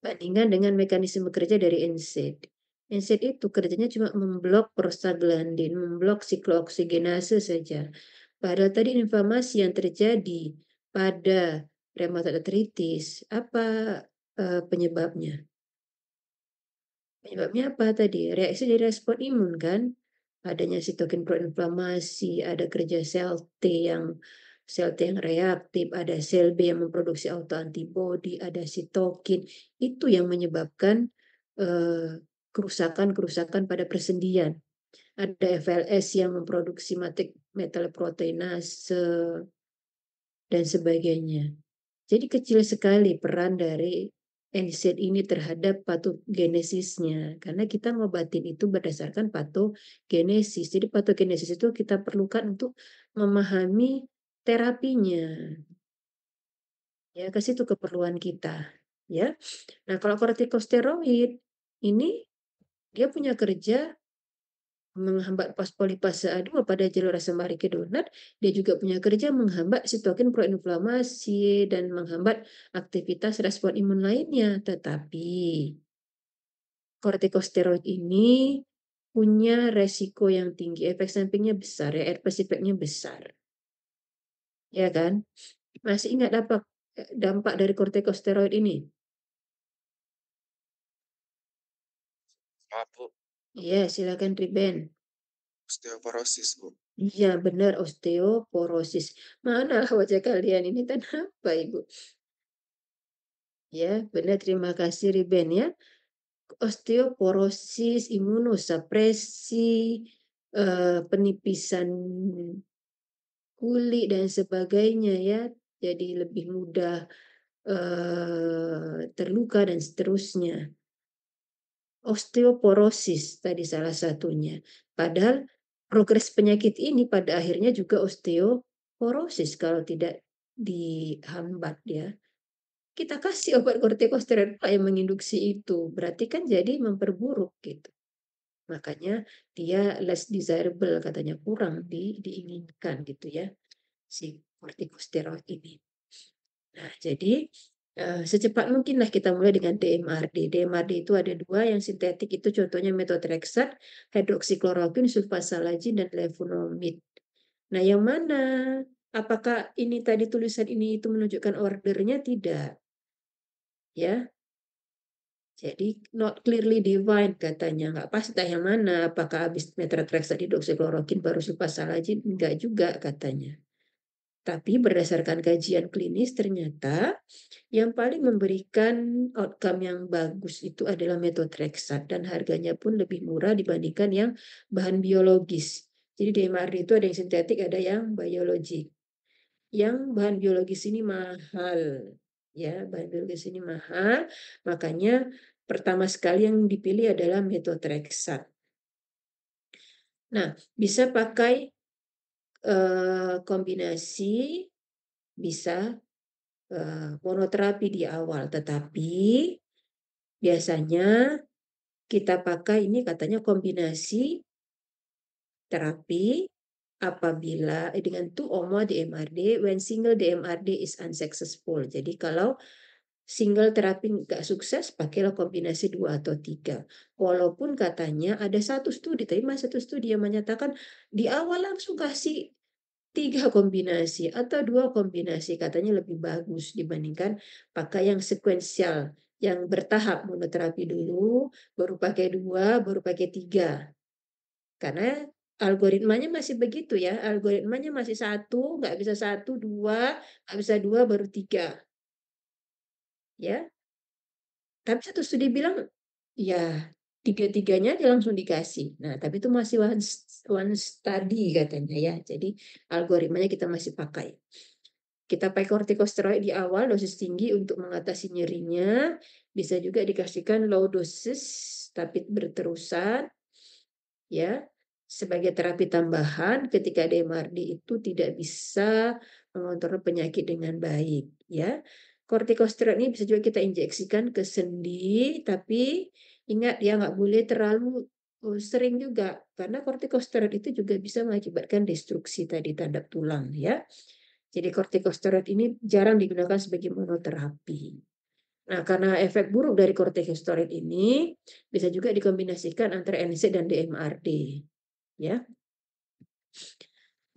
Speaker 1: bandingkan dengan mekanisme kerja dari NSAID. NSAID itu kerjanya cuma memblok prostaglandin, memblok siklooksigenase saja. Padahal tadi inflamasi yang terjadi pada rheumatoid arthritis, apa penyebabnya? Penyebabnya apa tadi? Reaksi dari respon imun kan? Adanya sitokin proinflamasi, ada kerja sel T yang reaktif, ada sel B yang memproduksi autoantibodi, ada sitokin. Itu yang menyebabkan kerusakan-kerusakan pada persendian. Ada FLS yang memproduksi metalproteinase dan sebagainya. Jadi kecil sekali peran dari NSAID ini terhadap patogenesisnya, karena kita ngobatin itu berdasarkan patogenesis. Jadi patogenesis itu kita perlukan untuk memahami terapinya. Ya, ke situ keperluan kita, ya. Nah, kalau kortikosteroid ini dia punya kerja menghambat polipase A2 pada jalur asam lambung donat, dia juga punya kerja menghambat sitokin proinflamasi dan menghambat aktivitas respon imun lainnya. Tetapi kortikosteroid ini punya resiko yang tinggi, efek sampingnya besar ya, adverse effect-nya besar. Ya kan? Masih ingat dampak dari kortikosteroid ini?
Speaker 2: Maaf, Bu.
Speaker 1: Iya, silakan Riben.
Speaker 2: Osteoporosis, Bu.
Speaker 1: Iya, benar, osteoporosis. Mana wajah kalian ini kenapa, Ibu? Ya, benar, terima kasih Riben ya. Osteoporosis, imunosupresi, penipisan kulit dan sebagainya ya. Jadi lebih mudah terluka dan seterusnya. Osteoporosis tadi salah satunya. Padahal progres penyakit ini pada akhirnya juga osteoporosis kalau tidak dihambat ya. Kita kasih obat kortikosteroid yang menginduksi itu, berarti kan jadi memperburuk gitu. Makanya dia less desirable katanya kurang diinginkan gitu ya si kortikosteroid ini. Nah, jadi secepat mungkinlah kita mulai dengan DMRD. DMRD itu ada dua yang sintetik itu contohnya methotrexate, hydroxychloroquine, sulfasalazine, dan levonomid. Nah, yang mana? Apakah ini tadi tulisan ini itu menunjukkan ordernya? Tidak. Ya, jadi not clearly defined katanya. Nggak pasti yang mana. Apakah habis methotrexate, hydroxychloroquine, baru sulfasalazine? Enggak juga katanya. Tapi berdasarkan kajian klinis ternyata yang paling memberikan outcome yang bagus itu adalah methotrexate dan harganya pun lebih murah dibandingkan yang bahan biologis. Jadi DMARD itu ada yang sintetik, ada yang biologik. Yang bahan biologis ini mahal. Ya, bahan biologis ini mahal, makanya pertama sekali yang dipilih adalah methotrexate. Nah, bisa pakai kombinasi, bisa monoterapi di awal, tetapi biasanya kita pakai ini katanya kombinasi terapi apabila dengan two or more DMRD when single DMRD is unsuccessful. Jadi kalau single terapi nggak sukses, pakailah kombinasi 2 atau 3. Walaupun katanya ada satu studi, tapi masih satu studi yang menyatakan di awal langsung kasih 3 kombinasi atau 2 kombinasi, katanya lebih bagus dibandingkan pakai yang sekuensial, yang bertahap monoterapi dulu, baru pakai 2, baru pakai 3. Karena algoritmanya masih begitu ya, algoritmanya masih 1, nggak bisa 1, 2, nggak bisa 2, baru 3. Ya, tapi satu studi bilang, ya tiga-tiganya aja langsung dikasih. Nah, tapi itu masih one study katanya ya. Jadi algoritmanya kita masih pakai. Kita pakai kortikosteroid di awal dosis tinggi untuk mengatasi nyerinya. Bisa juga dikasihkan low dosis tapi berterusan ya sebagai terapi tambahan ketika DMRD itu tidak bisa mengontrol penyakit dengan baik ya. Kortikosteroid ini bisa juga kita injeksikan ke sendi, tapi ingat ya nggak boleh terlalu sering juga karena kortikosteroid itu juga bisa mengakibatkan destruksi tadi terhadap tulang ya. Jadi kortikosteroid ini jarang digunakan sebagai monoterapi. Nah, karena efek buruk dari kortikosteroid ini bisa juga dikombinasikan antara NSAID dan DMARD. Ya.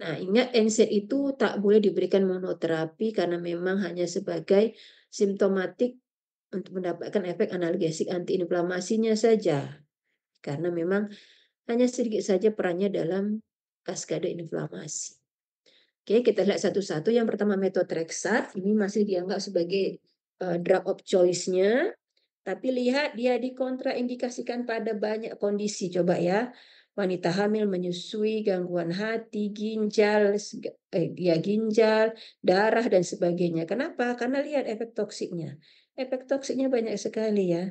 Speaker 1: Nah, ingat NSAID itu tak boleh diberikan monoterapi karena memang hanya sebagai simptomatik untuk mendapatkan efek analgesik antiinflamasinya saja. Karena memang hanya sedikit saja perannya dalam kaskade inflamasi. Oke, kita lihat satu-satu. Yang pertama methotrexate, ini masih dianggap sebagai drug of choice-nya. Tapi lihat dia dikontraindikasikan pada banyak kondisi. Coba ya, wanita hamil, menyusui, gangguan hati, ginjal, darah dan sebagainya. Kenapa? Karena lihat efek toksiknya. Efek toksiknya banyak sekali ya.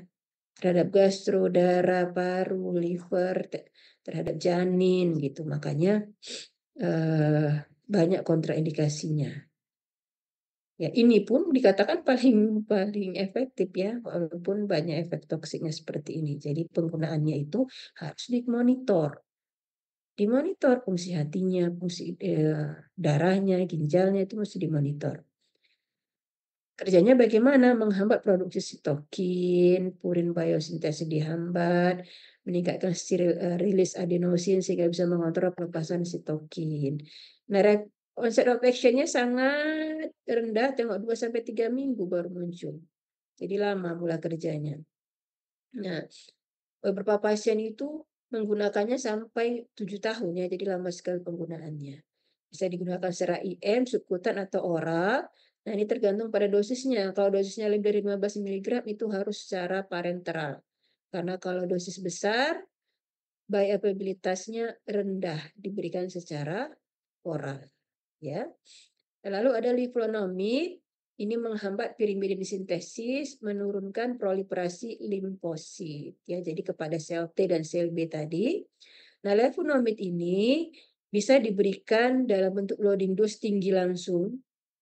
Speaker 1: Terhadap gastro, darah, paru, liver, terhadap janin gitu. Makanya banyak kontraindikasinya. Ya, ini pun dikatakan paling efektif ya, walaupun banyak efek toksiknya seperti ini. Jadi penggunaannya itu harus dimonitor. Dimonitor fungsi hatinya, fungsi darahnya, ginjalnya itu mesti dimonitor. Kerjanya bagaimana? Menghambat produksi sitokin, purin biosintesis dihambat, meningkatkan rilis adenosin sehingga bisa mengontrol pelepasan sitokin. Nah, onset of action-nya sangat rendah, tengok 2-3 minggu baru muncul. Jadi lama mulai kerjanya. Nah, beberapa pasien itu menggunakannya sampai 7 tahun ya, jadi lama sekali penggunaannya. Bisa digunakan secara IM, subkutan atau oral. Nah, ini tergantung pada dosisnya. Kalau dosisnya lebih dari 15 mg itu harus secara parenteral. Karena kalau dosis besar, bioavailabilitasnya rendah diberikan secara oral. Ya. Lalu ada liflonomid, ini menghambat pirimidin sintesis, menurunkan proliferasi limfosit. Ya, jadi kepada sel T dan sel B tadi. Nah, leflunomid ini bisa diberikan dalam bentuk loading dose tinggi langsung,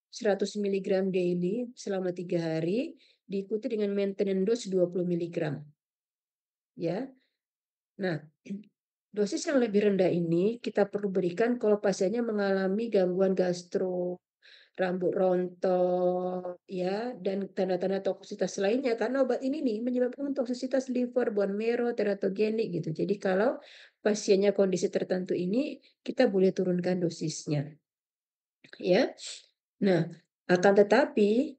Speaker 1: 100 mg daily selama 3 hari, diikuti dengan maintenance dose 20 mg. Ya. Nah, dosis yang lebih rendah ini kita perlu berikan kalau pasiennya mengalami gangguan gastro, rambut rontok, ya, dan tanda-tanda toksisitas lainnya. Karena obat ini nih menyebabkan toksisitas liver, bone marrow, teratogenik gitu. Jadi kalau pasiennya kondisi tertentu ini, kita boleh turunkan dosisnya. Ya. Nah, akan tetapi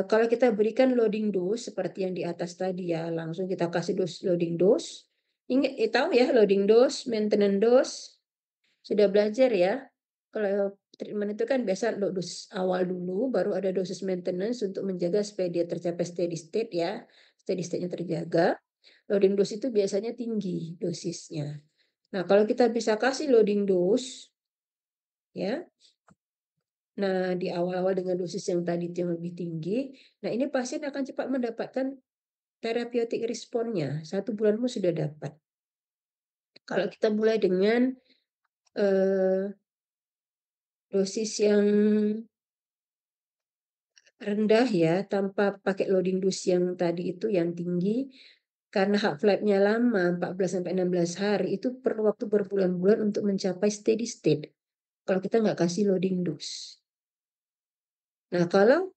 Speaker 1: kalau kita berikan loading dose seperti yang di atas tadi ya, langsung kita kasih loading dose. Ingat, tahu ya loading dose, maintenance dose. Sudah belajar ya. Kalau treatment itu kan biasa dosis awal dulu, baru ada dosis maintenance untuk menjaga supaya dia tercapai steady state ya. Steady state-nya terjaga. Loading dose itu biasanya tinggi dosisnya. Nah, kalau kita bisa kasih loading dose, ya, nah, di awal-awal dengan dosis yang tadi yang lebih tinggi, nah ini pasien akan cepat mendapatkan therapeutic response-nya. 1 bulan pun sudah dapat. Kalau kita mulai dengan dosis yang rendah ya, tanpa pakai loading dose yang tadi itu yang tinggi, karena half life-nya lama, 14-16 hari, itu perlu waktu berbulan-bulan untuk mencapai steady state. Kalau kita nggak kasih loading dose. Nah, kalau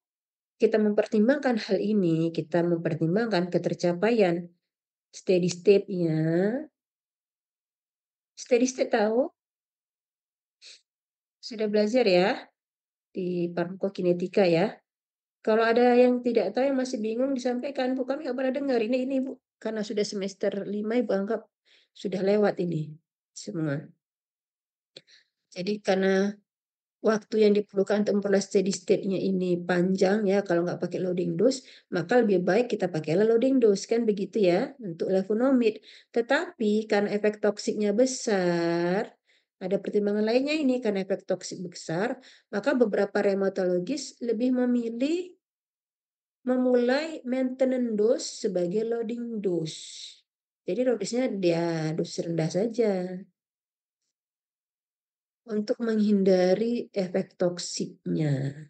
Speaker 1: kita mempertimbangkan hal ini, kita mempertimbangkan ketercapaian steady state-nya. Steady state tahu? Sudah belajar ya di farmakokinetika ya. Kalau ada yang tidak tahu, yang masih bingung disampaikan, Bu, kami nggak pernah dengar ini Bu, karena sudah semester 5 Ibu anggap sudah lewat ini semua. Jadi karena waktu yang diperlukan untuk memperoleh steady state-nya ini panjang ya, kalau nggak pakai loading dose, maka lebih baik kita pakailah loading dose, kan begitu ya, untuk levonomid. Tetapi karena efek toksiknya besar, ada pertimbangan lainnya ini, karena efek toksik besar, maka beberapa rheumatologis lebih memilih memulai maintenance dose sebagai loading dose. Jadi dosisnya dia dosis rendah saja untuk menghindari efek toksiknya.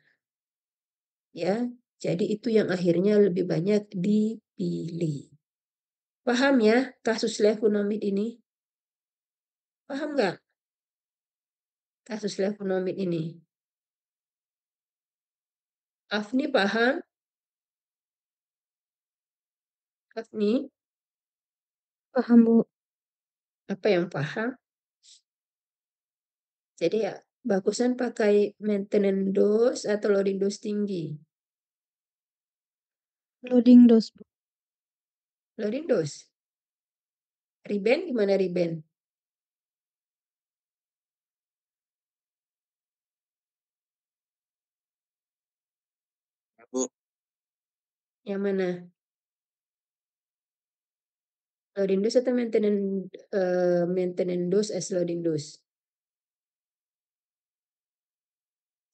Speaker 1: Ya, jadi itu yang akhirnya lebih banyak dipilih. Paham ya kasus levonomid ini? Paham nggak kasus levonomid ini? Afni paham? Afni,
Speaker 3: Paham, Bu.
Speaker 1: apa yang paham? Jadi ya, bagusan pakai maintenance dose atau loading dose tinggi?
Speaker 3: Loading dose, Bu.
Speaker 1: Loading dose. Riben gimana Riben?
Speaker 2: Bu,
Speaker 1: Yang mana? Loading dose atau maintenance dose as loading dose?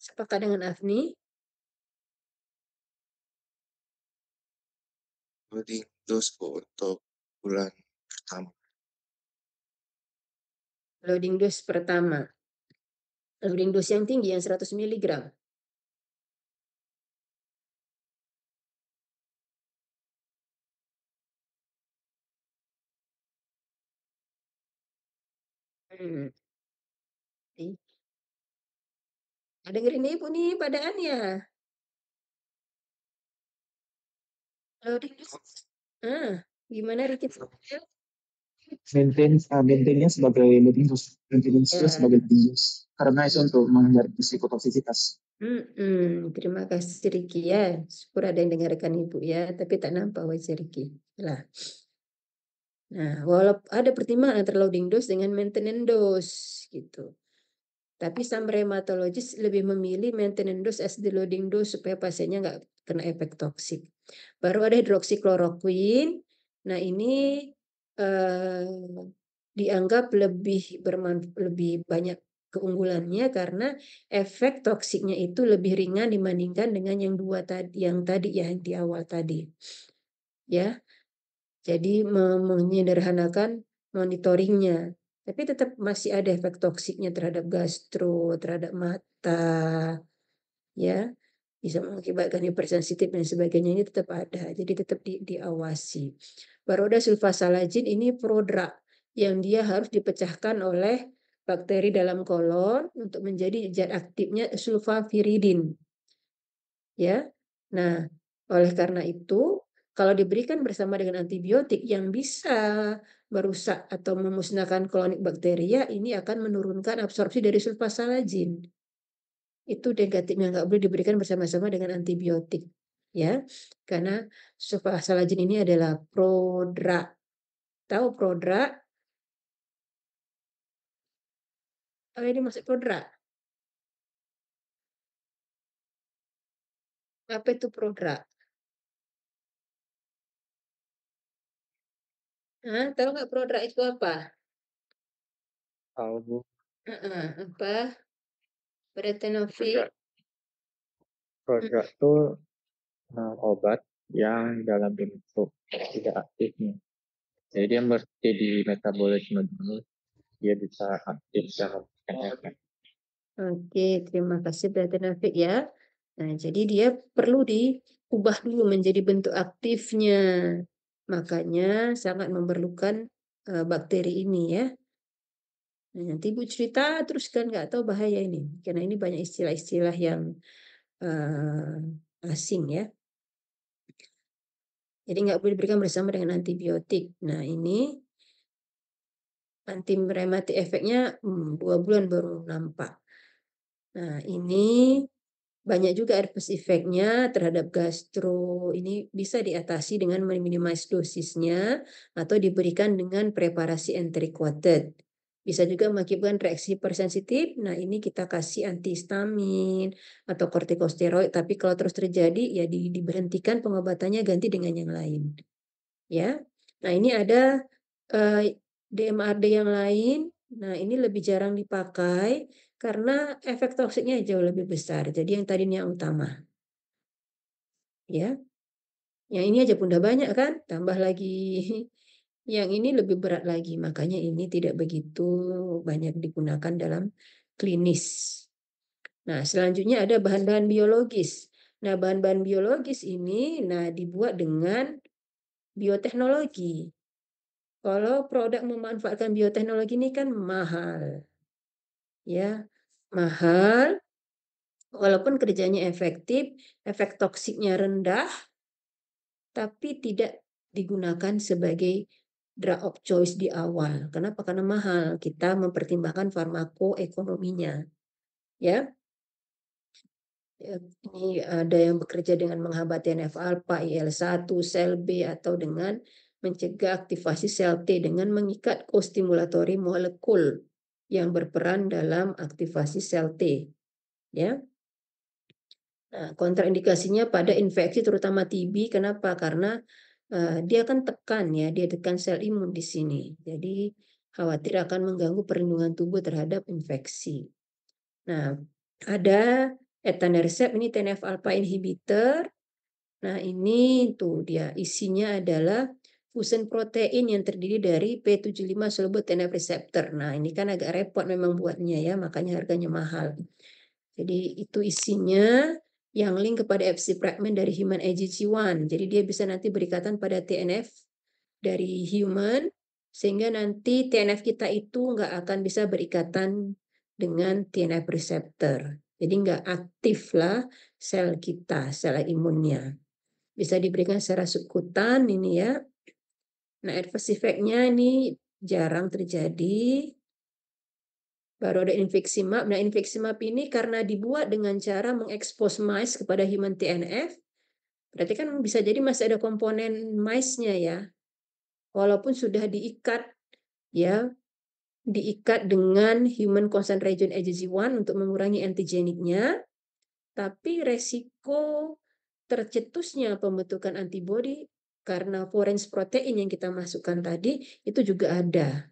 Speaker 1: Sepakat dengan Afni?
Speaker 2: loading dose Bu untuk bulan pertama.
Speaker 1: Loading dose pertama. Loading dose yang tinggi yang 100 mg. Mhm. I dengerin Ibu nih padaannya. Loading dose gimana Ricky?
Speaker 4: Maintain-nya sebagai loading dose, maintenance-nya
Speaker 1: Ya.
Speaker 4: sebagai loading dose. Karena itu untuk menghindari risiko toksisitas.
Speaker 1: Terima kasih Ricky ya. Syukur ada yang dengarkan Ibu ya, tapi tak nampak wajah Ricky. Lah. Nah, walaupun ada pertimbangan antara loading dose dengan maintenance dose gitu. Tapi some rheumatologist lebih memilih maintenance dose as the loading dose supaya pasiennya nggak kena efek toksik. Baru ada hidroksikloroquine. Nah, ini dianggap lebih banyak keunggulannya karena efek toksiknya itu lebih ringan dibandingkan dengan yang tadi ya di awal tadi. Ya. Jadi menyederhanakan monitoringnya. Tapi tetap masih ada efek toksiknya terhadap gastro, terhadap mata, ya. Bisa mengakibatkan hipersensitif dan sebagainya, ini tetap ada. Jadi tetap diawasi. Baru ada sulfasalazin, ini prodrug yang dia harus dipecahkan oleh bakteri dalam kolon untuk menjadi zat aktifnya sulfaviridin. Ya. Nah, oleh karena itu kalau diberikan bersama dengan antibiotik yang bisa merusak atau memusnahkan kolonik bakteria, ini akan menurunkan absorpsi dari sulfasalazin. Itu negatifnya, nggak boleh diberikan bersama-sama dengan antibiotik. Ya, karena sulfasalazin ini adalah prodrug. Tahu prodrug? Oh, ini masuk prodrug. Apa itu prodrug? Tahu nggak prodrug itu apa?
Speaker 4: Tahu Bu.
Speaker 1: Apa? Bretenofil.
Speaker 4: Produk itu obat yang dalam bentuk tidak aktifnya. Jadi dia mesti di metabolisme dulu, dia bisa aktif dan memberikan efek.
Speaker 1: Oke, terima kasih Brother Nafik ya. Nah, jadi dia perlu diubah dulu menjadi bentuk aktifnya. Makanya sangat memerlukan bakteri ini ya. Nah, nanti Ibu cerita terus kan nggak tahu bahaya ini. Karena ini banyak istilah-istilah yang asing ya. Jadi nggak boleh diberikan bersama dengan antibiotik. Nah, ini anti rematik efeknya 2 bulan baru nampak. Nah, ini banyak juga adverse effect-nya terhadap gastro. Ini bisa diatasi dengan meminimasi dosisnya atau diberikan dengan preparasi enteric coated. Bisa juga mengakibatkan reaksi hipersensitif. Nah, ini kita kasih antihistamin atau kortikosteroid. Tapi kalau terus terjadi, ya diberhentikan pengobatannya, ganti dengan yang lain. Ya. Nah, ini ada DMARD yang lain. Nah, ini lebih jarang dipakai karena efek toksiknya jauh lebih besar. Jadi yang tadinya utama. Ya. Yang ini aja pun udah banyak kan, tambah lagi yang ini lebih berat lagi. Makanya ini tidak begitu banyak digunakan dalam klinis. Nah, selanjutnya ada bahan-bahan biologis. Nah, bahan-bahan biologis ini dibuat dengan bioteknologi. Kalau produk memanfaatkan bioteknologi ini kan mahal. Ya, mahal. Walaupun kerjanya efektif, efek toksiknya rendah, tapi tidak digunakan sebagai drug of choice di awal. Kenapa? Karena mahal. Kita mempertimbangkan farmakoekonominya. Ya. Ini ada yang bekerja dengan menghambat TNF-alpha, IL-1, sel B, atau dengan mencegah aktivasi sel T dengan mengikat kostimulatori molekul yang berperan dalam aktivasi sel T. Ya. Nah, kontraindikasinya pada infeksi terutama TB. Kenapa? Karena dia kan tekan ya, dia tekan sel imun di sini. Jadi khawatir akan mengganggu perlindungan tubuh terhadap infeksi. Nah, ada etanercept, ini TNF-alpha inhibitor. Nah, ini tuh dia isinya adalah fusen protein yang terdiri dari P75 soluble TNF receptor. Nah, ini kan agak repot memang buatnya ya, makanya harganya mahal. Jadi itu isinya yang link kepada Fc fragment dari human IgG1. Jadi dia bisa nanti berikatan pada TNF dari human sehingga nanti TNF kita itu nggak akan bisa berikatan dengan TNF receptor. Jadi nggak aktif lah sel kita, sel imunnya. Bisa diberikan secara subkutan ini ya. Nah, adverse effect-nya ini jarang terjadi. Baru ada infliximab. Nah, infliximab ini karena dibuat dengan cara mengekspos mice kepada human TNF, berarti kan bisa jadi masih ada komponen mice-nya ya. Walaupun sudah diikat ya, diikat dengan human consent region AGG1 untuk mengurangi antigeniknya, tapi resiko tercetusnya pembentukan antibodi karena foreign protein yang kita masukkan tadi itu juga ada.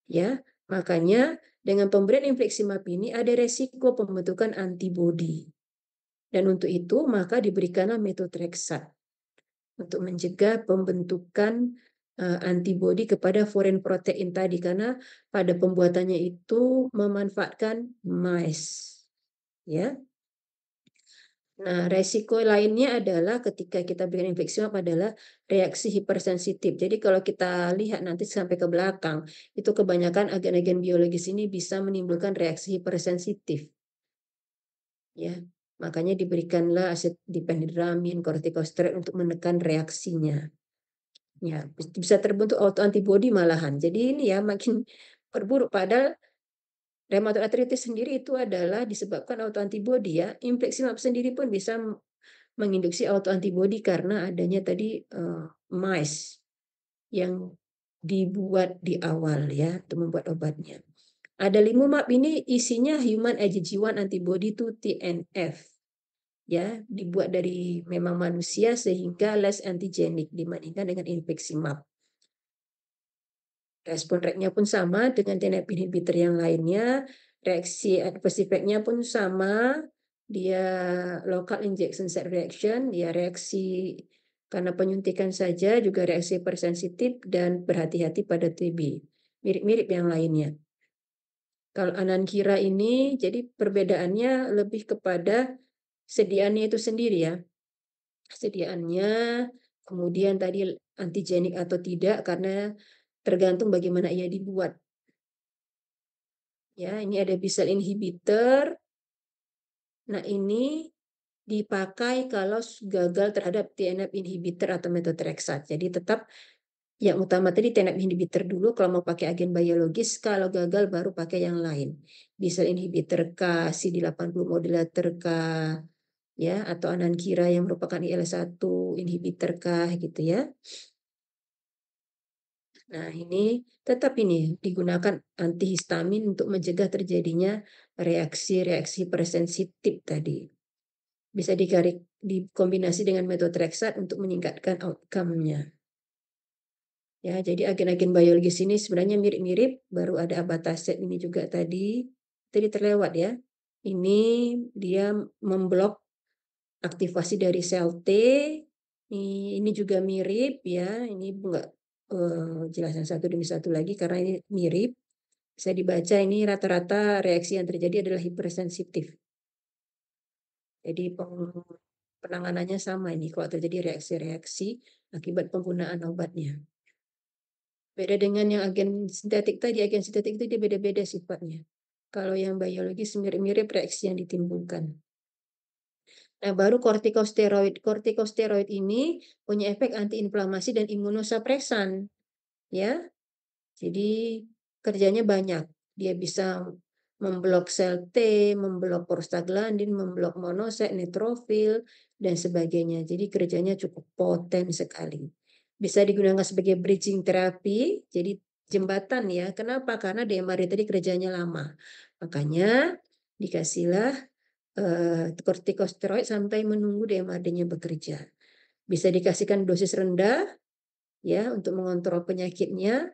Speaker 1: Ya, makanya dengan pemberian infliximab ini ada resiko pembentukan antibodi. Dan untuk itu maka diberikanlah methotrexate untuk mencegah pembentukan antibodi kepada foreign protein tadi karena pada pembuatannya itu memanfaatkan mice. Ya. Nah, resiko lainnya adalah ketika kita berikan infliximab adalah reaksi hipersensitif. Jadi kalau kita lihat nanti sampai ke belakang, itu kebanyakan agen-agen biologis ini bisa menimbulkan reaksi hipersensitif. Ya, makanya diberikanlah diphenhydramin, kortikosteroid untuk menekan reaksinya. Ya, bisa terbentuk autoantibodi malahan. Jadi ini ya makin perburuk padahal rheumatoid arthritis sendiri itu adalah disebabkan autoantibodi ya. Infliximab sendiri pun bisa menginduksi autoantibodi karena adanya tadi mice yang dibuat di awal ya untuk membuat obatnya. Adalimumab ini isinya human IgG1 antibody to TNF ya, dibuat dari memang manusia sehingga less antigenik dibandingkan dengan infliximab. Respon rate-nya pun sama dengan TNF inhibitor yang lainnya, reaksi adverse effect-nya pun sama, dia local injection site reaction, ya reaksi karena penyuntikan saja juga reaksi hipersensitif dan berhati-hati pada TB. Mirip-mirip yang lainnya. Kalau Anankira ini, jadi perbedaannya lebih kepada sediaannya itu sendiri ya. Sediaannya, kemudian tadi antigenik atau tidak, karena tergantung bagaimana ia dibuat. Ya, ini ada B-cell inhibitor. Nah, ini dipakai kalau gagal terhadap TNF inhibitor atau methotrexate. Jadi tetap yang utama tadi TNF inhibitor dulu kalau mau pakai agen biologis, kalau gagal baru pakai yang lain. B-cell inhibitor K, CD80 modulator K, ya, atau Anankira yang merupakan IL-1 inhibitor K gitu ya. Nah, ini tetap ini digunakan antihistamin untuk mencegah terjadinya reaksi-reaksi hipersensitif tadi. Bisa dikombinasi dengan methotrexate untuk meningkatkan outcome-nya. Ya, jadi agen-agen biologis ini sebenarnya mirip-mirip, baru ada abataset ini juga tadi terlewat ya. Ini dia memblok aktivasi dari sel T. Ini juga mirip ya, ini enggak jelasan satu demi satu lagi karena ini mirip. Bisa dibaca ini rata-rata reaksi yang terjadi adalah hipersensitif. Jadi penanganannya sama ini kalau terjadi reaksi-reaksi akibat penggunaan obatnya. Beda dengan yang agen sintetik tadi, agen sintetik itu dia beda-beda sifatnya. Kalau yang biologis mirip-mirip reaksi yang ditimbulkan. Nah, baru kortikosteroid. Kortikosteroid ini punya efek antiinflamasi dan imunosupresan. Ya, jadi kerjanya banyak. Dia bisa memblok sel T, memblok prostaglandin, memblok monosit, neutrofil, dan sebagainya. Jadi kerjanya cukup poten sekali. Bisa digunakan sebagai bridging terapi, jadi jembatan ya. Kenapa? Karena DMARD tadi kerjanya lama. Makanya dikasihlah kortikosteroid sampai menunggu DMARD-nya bekerja. Bisa dikasihkan dosis rendah ya untuk mengontrol penyakitnya.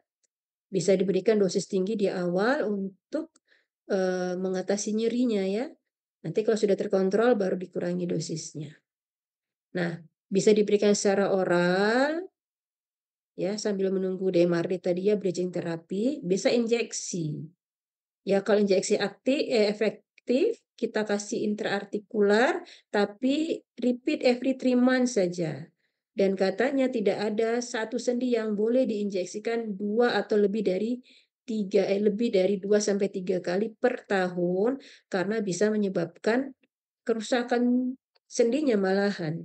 Speaker 1: Bisa diberikan dosis tinggi di awal untuk mengatasi nyerinya ya. Nanti kalau sudah terkontrol baru dikurangi dosisnya. Nah, bisa diberikan secara oral ya sambil menunggu DMARD tadi ya bridging terapi, bisa injeksi. Ya kalau injeksi efektif kita kasih intraartikular tapi repeat every 3 months saja. Dan katanya tidak ada satu sendi yang boleh diinjeksikan 2 atau lebih dari 2 sampai 3 kali per tahun karena bisa menyebabkan kerusakan sendinya malahan.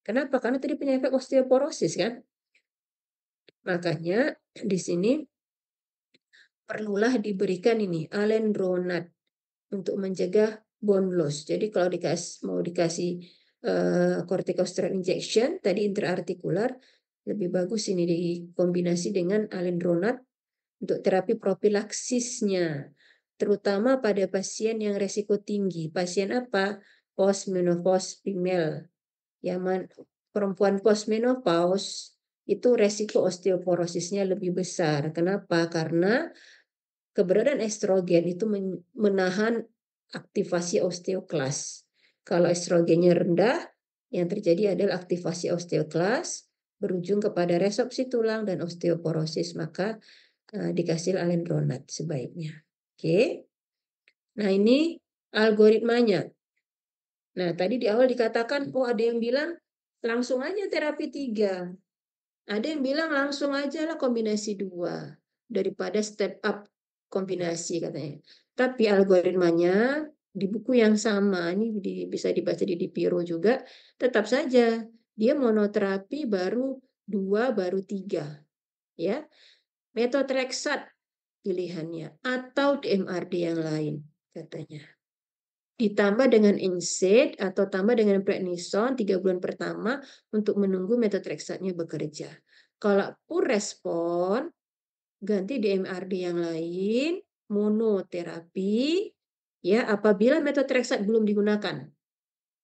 Speaker 1: Kenapa? Karena tadi punya efek osteoporosis kan. Makanya di sini perlulah diberikan ini alendronat untuk mencegah bone loss. Jadi kalau mau dikasih corticosteroid injection tadi intraartikular, lebih bagus ini dikombinasi dengan alendronat untuk terapi profilaksisnya, terutama pada pasien yang resiko tinggi. Pasien apa? Postmenopause female. Yang perempuan postmenopause itu resiko osteoporosisnya lebih besar. Kenapa? Karena keberadaan estrogen itu menahan aktivasi osteoklas. Kalau estrogennya rendah, yang terjadi adalah aktivasi osteoklas, berujung kepada resorpsi tulang dan osteoporosis, maka dikasih alendronat sebaiknya. Oke. Nah, ini algoritmanya. Nah, tadi di awal dikatakan, ada yang bilang langsung aja terapi 3. Ada yang bilang langsung aja lah kombinasi 2 daripada step up kombinasi katanya. Tapi algoritmanya di buku yang sama, ini bisa dibaca di Dipiro juga, tetap saja dia monoterapi baru 2, baru 3. Ya. Methotrexate pilihannya atau DMRD yang lain katanya. Ditambah dengan NSAID atau tambah dengan prednison 3 bulan pertama untuk menunggu methotrexate-nya bekerja. Kalau poor respon, ganti DMRD yang lain, monoterapi, ya apabila methotrexate belum digunakan.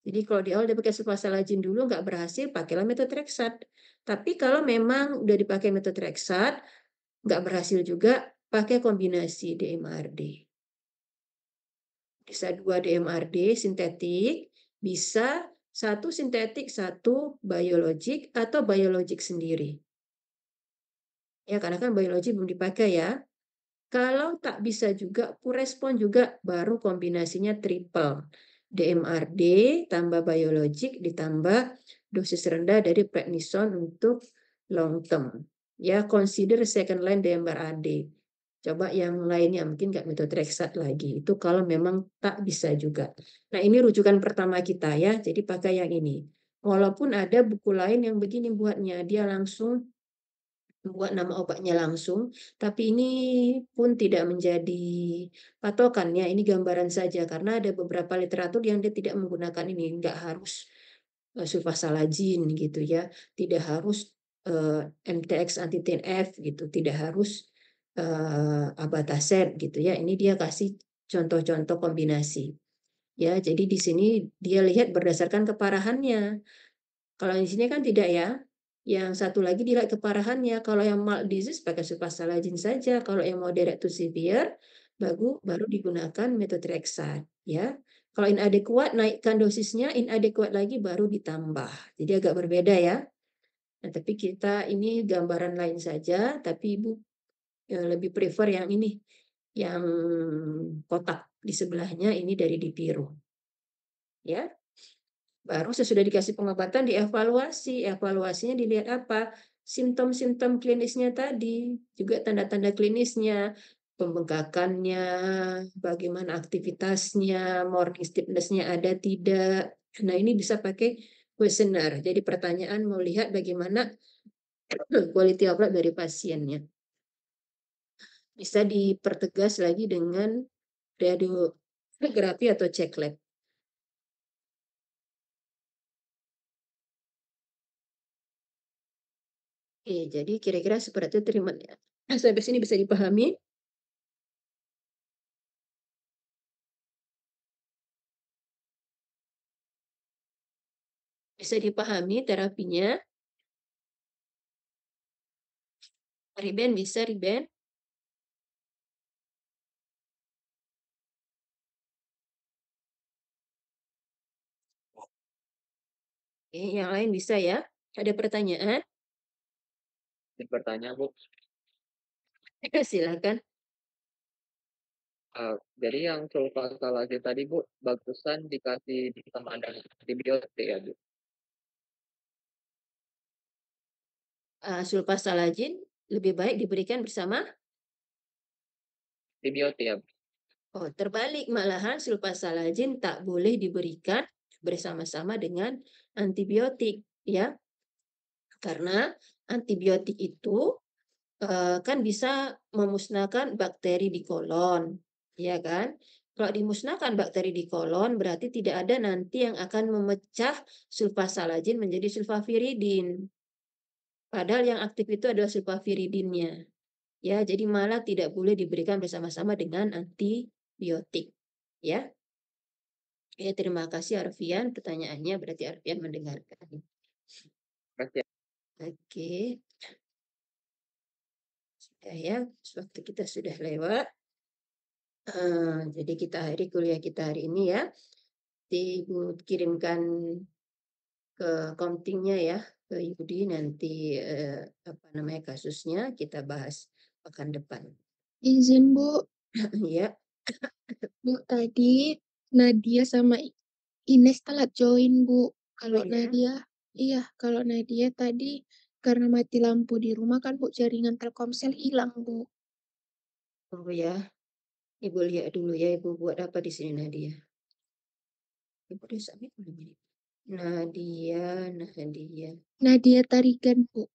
Speaker 1: Jadi kalau di awal dia pakai sulfasalazin dulu nggak berhasil, pakailah methotrexate. Tapi kalau memang udah dipakai methotrexate, nggak berhasil juga, pakai kombinasi DMRD. Bisa 2 DMRD sintetik, bisa 1 sintetik, 1 biologik atau biologik sendiri. Ya, karena kan biologik belum dipakai ya. Kalau tak bisa juga, respon juga baru kombinasinya triple. DMRD tambah biologik ditambah dosis rendah dari prednison untuk long term. Ya, consider second line DMRD. Coba yang lainnya mungkin nggak methotrexate lagi. Itu kalau memang tak bisa juga. Nah, ini rujukan pertama kita ya. Jadi pakai yang ini. Walaupun ada buku lain yang begini buatnya, dia langsung buat nama obatnya langsung, tapi ini pun tidak menjadi patokan ya. Ini gambaran saja karena ada beberapa literatur yang dia tidak menggunakan ini, nggak harus sulfasalazin gitu ya, tidak harus MTX anti TNF gitu, tidak harus abatacept gitu ya. Ini dia kasih contoh-contoh kombinasi. Ya, jadi di sini dia lihat berdasarkan keparahannya. Kalau di sini kan tidak ya. Yang satu lagi dilihat keparahannya. Kalau yang mild disease pakai sulfasalazin saja. Kalau yang moderate to severe baru digunakan methotrexate ya. Kalau inadequate naikkan dosisnya, inadequate lagi baru ditambah. Jadi agak berbeda ya. Nah, tapi kita ini gambaran lain saja, tapi Ibu lebih prefer yang ini, yang kotak di sebelahnya ini dari Dipiro. Ya. Baru sesudah dikasih pengobatan dievaluasi. Evaluasinya dilihat apa? Simptom-simptom klinisnya tadi, juga tanda-tanda klinisnya, pembengkakannya, bagaimana aktivitasnya, morning stiffness-nya ada tidak. Nah, ini bisa pakai kuesioner. Jadi pertanyaan mau lihat bagaimana quality of life dari pasiennya. Bisa dipertegas lagi dengan radiografi atau cek lab. Oke, jadi kira-kira seperti itu terima ya. Sampai sini bisa dipahami? Bisa dipahami terapinya? Riben bisa, Riben? Oke, yang lain bisa ya? Ada pertanyaan?
Speaker 4: Bertanya, Bu.
Speaker 1: Silakan.
Speaker 4: Jadi yang sulfasalazin tadi, Bu, bagusan dikasih sama dengan antibiotik ya, Bu?
Speaker 1: sulfasalazin lebih baik diberikan bersama?
Speaker 4: Antibiotik ya, Bu.
Speaker 1: Oh, terbalik malahan sulfasalazin tak boleh diberikan bersama-sama dengan antibiotik, ya. Karena antibiotik itu kan bisa memusnahkan bakteri di kolon, ya kan? Kalau dimusnahkan bakteri di kolon berarti tidak ada nanti yang akan memecah sulfasalazin menjadi sulfaviridin. Padahal yang aktif itu adalah sulfaviridinnya. Ya, jadi malah tidak boleh diberikan bersama-sama dengan antibiotik, ya. Ya, terima kasih Arfian, pertanyaannya berarti Arfian mendengarkan.
Speaker 4: Makasih ya.
Speaker 1: Oke. Sudah ya, waktu kita sudah lewat. Jadi kuliah kita hari ini ya, Ibu kirimkan ke accounting-nya ya, ke Yudi nanti kasusnya kita bahas pekan depan.
Speaker 3: Izin, Bu.
Speaker 1: Ya,
Speaker 3: Bu, tadi Nadia sama Ines telat join, Bu. Kalau
Speaker 1: Oh, ya?
Speaker 3: Nadia, iya, kalau Nadia tadi karena mati lampu di rumah kan, Bu, jaringan Telkomsel hilang, Bu.
Speaker 1: tunggu ya. Ibu lihat dulu ya, Ibu buat apa di sini Nadia. Ibu udah submit belum ini? Nadia.
Speaker 3: Nadia Tarigan, Bu.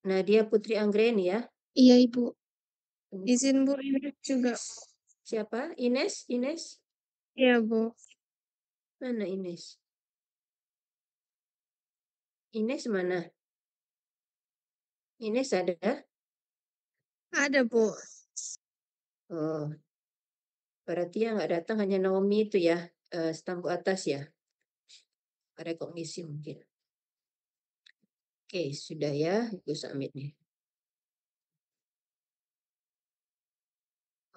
Speaker 1: Nadia Putri Anggreni ya.
Speaker 3: Iya, Ibu.
Speaker 5: Izin Bu, ini juga.
Speaker 1: Siapa? Ines?
Speaker 5: Iya Bu.
Speaker 1: Mana Ines? Ines mana? Ines ada?
Speaker 5: Ada Bu.
Speaker 1: Oh, berarti yang nggak datang hanya Naomi itu ya, stangku atas ya. Ada kondisi mungkin. Oke, sudah ya, Ibu submit nih.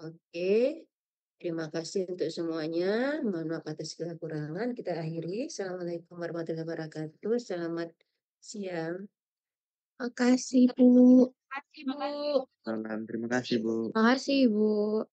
Speaker 1: Oke, terima kasih untuk semuanya. Mohon maaf atas segala kekurangan. Kita akhiri. Assalamualaikum warahmatullahi wabarakatuh. Selamat siang.
Speaker 3: Makasih, Bu.
Speaker 5: Makasih Bu.
Speaker 2: Salam, terima kasih Bu.
Speaker 3: Makasih, Bu.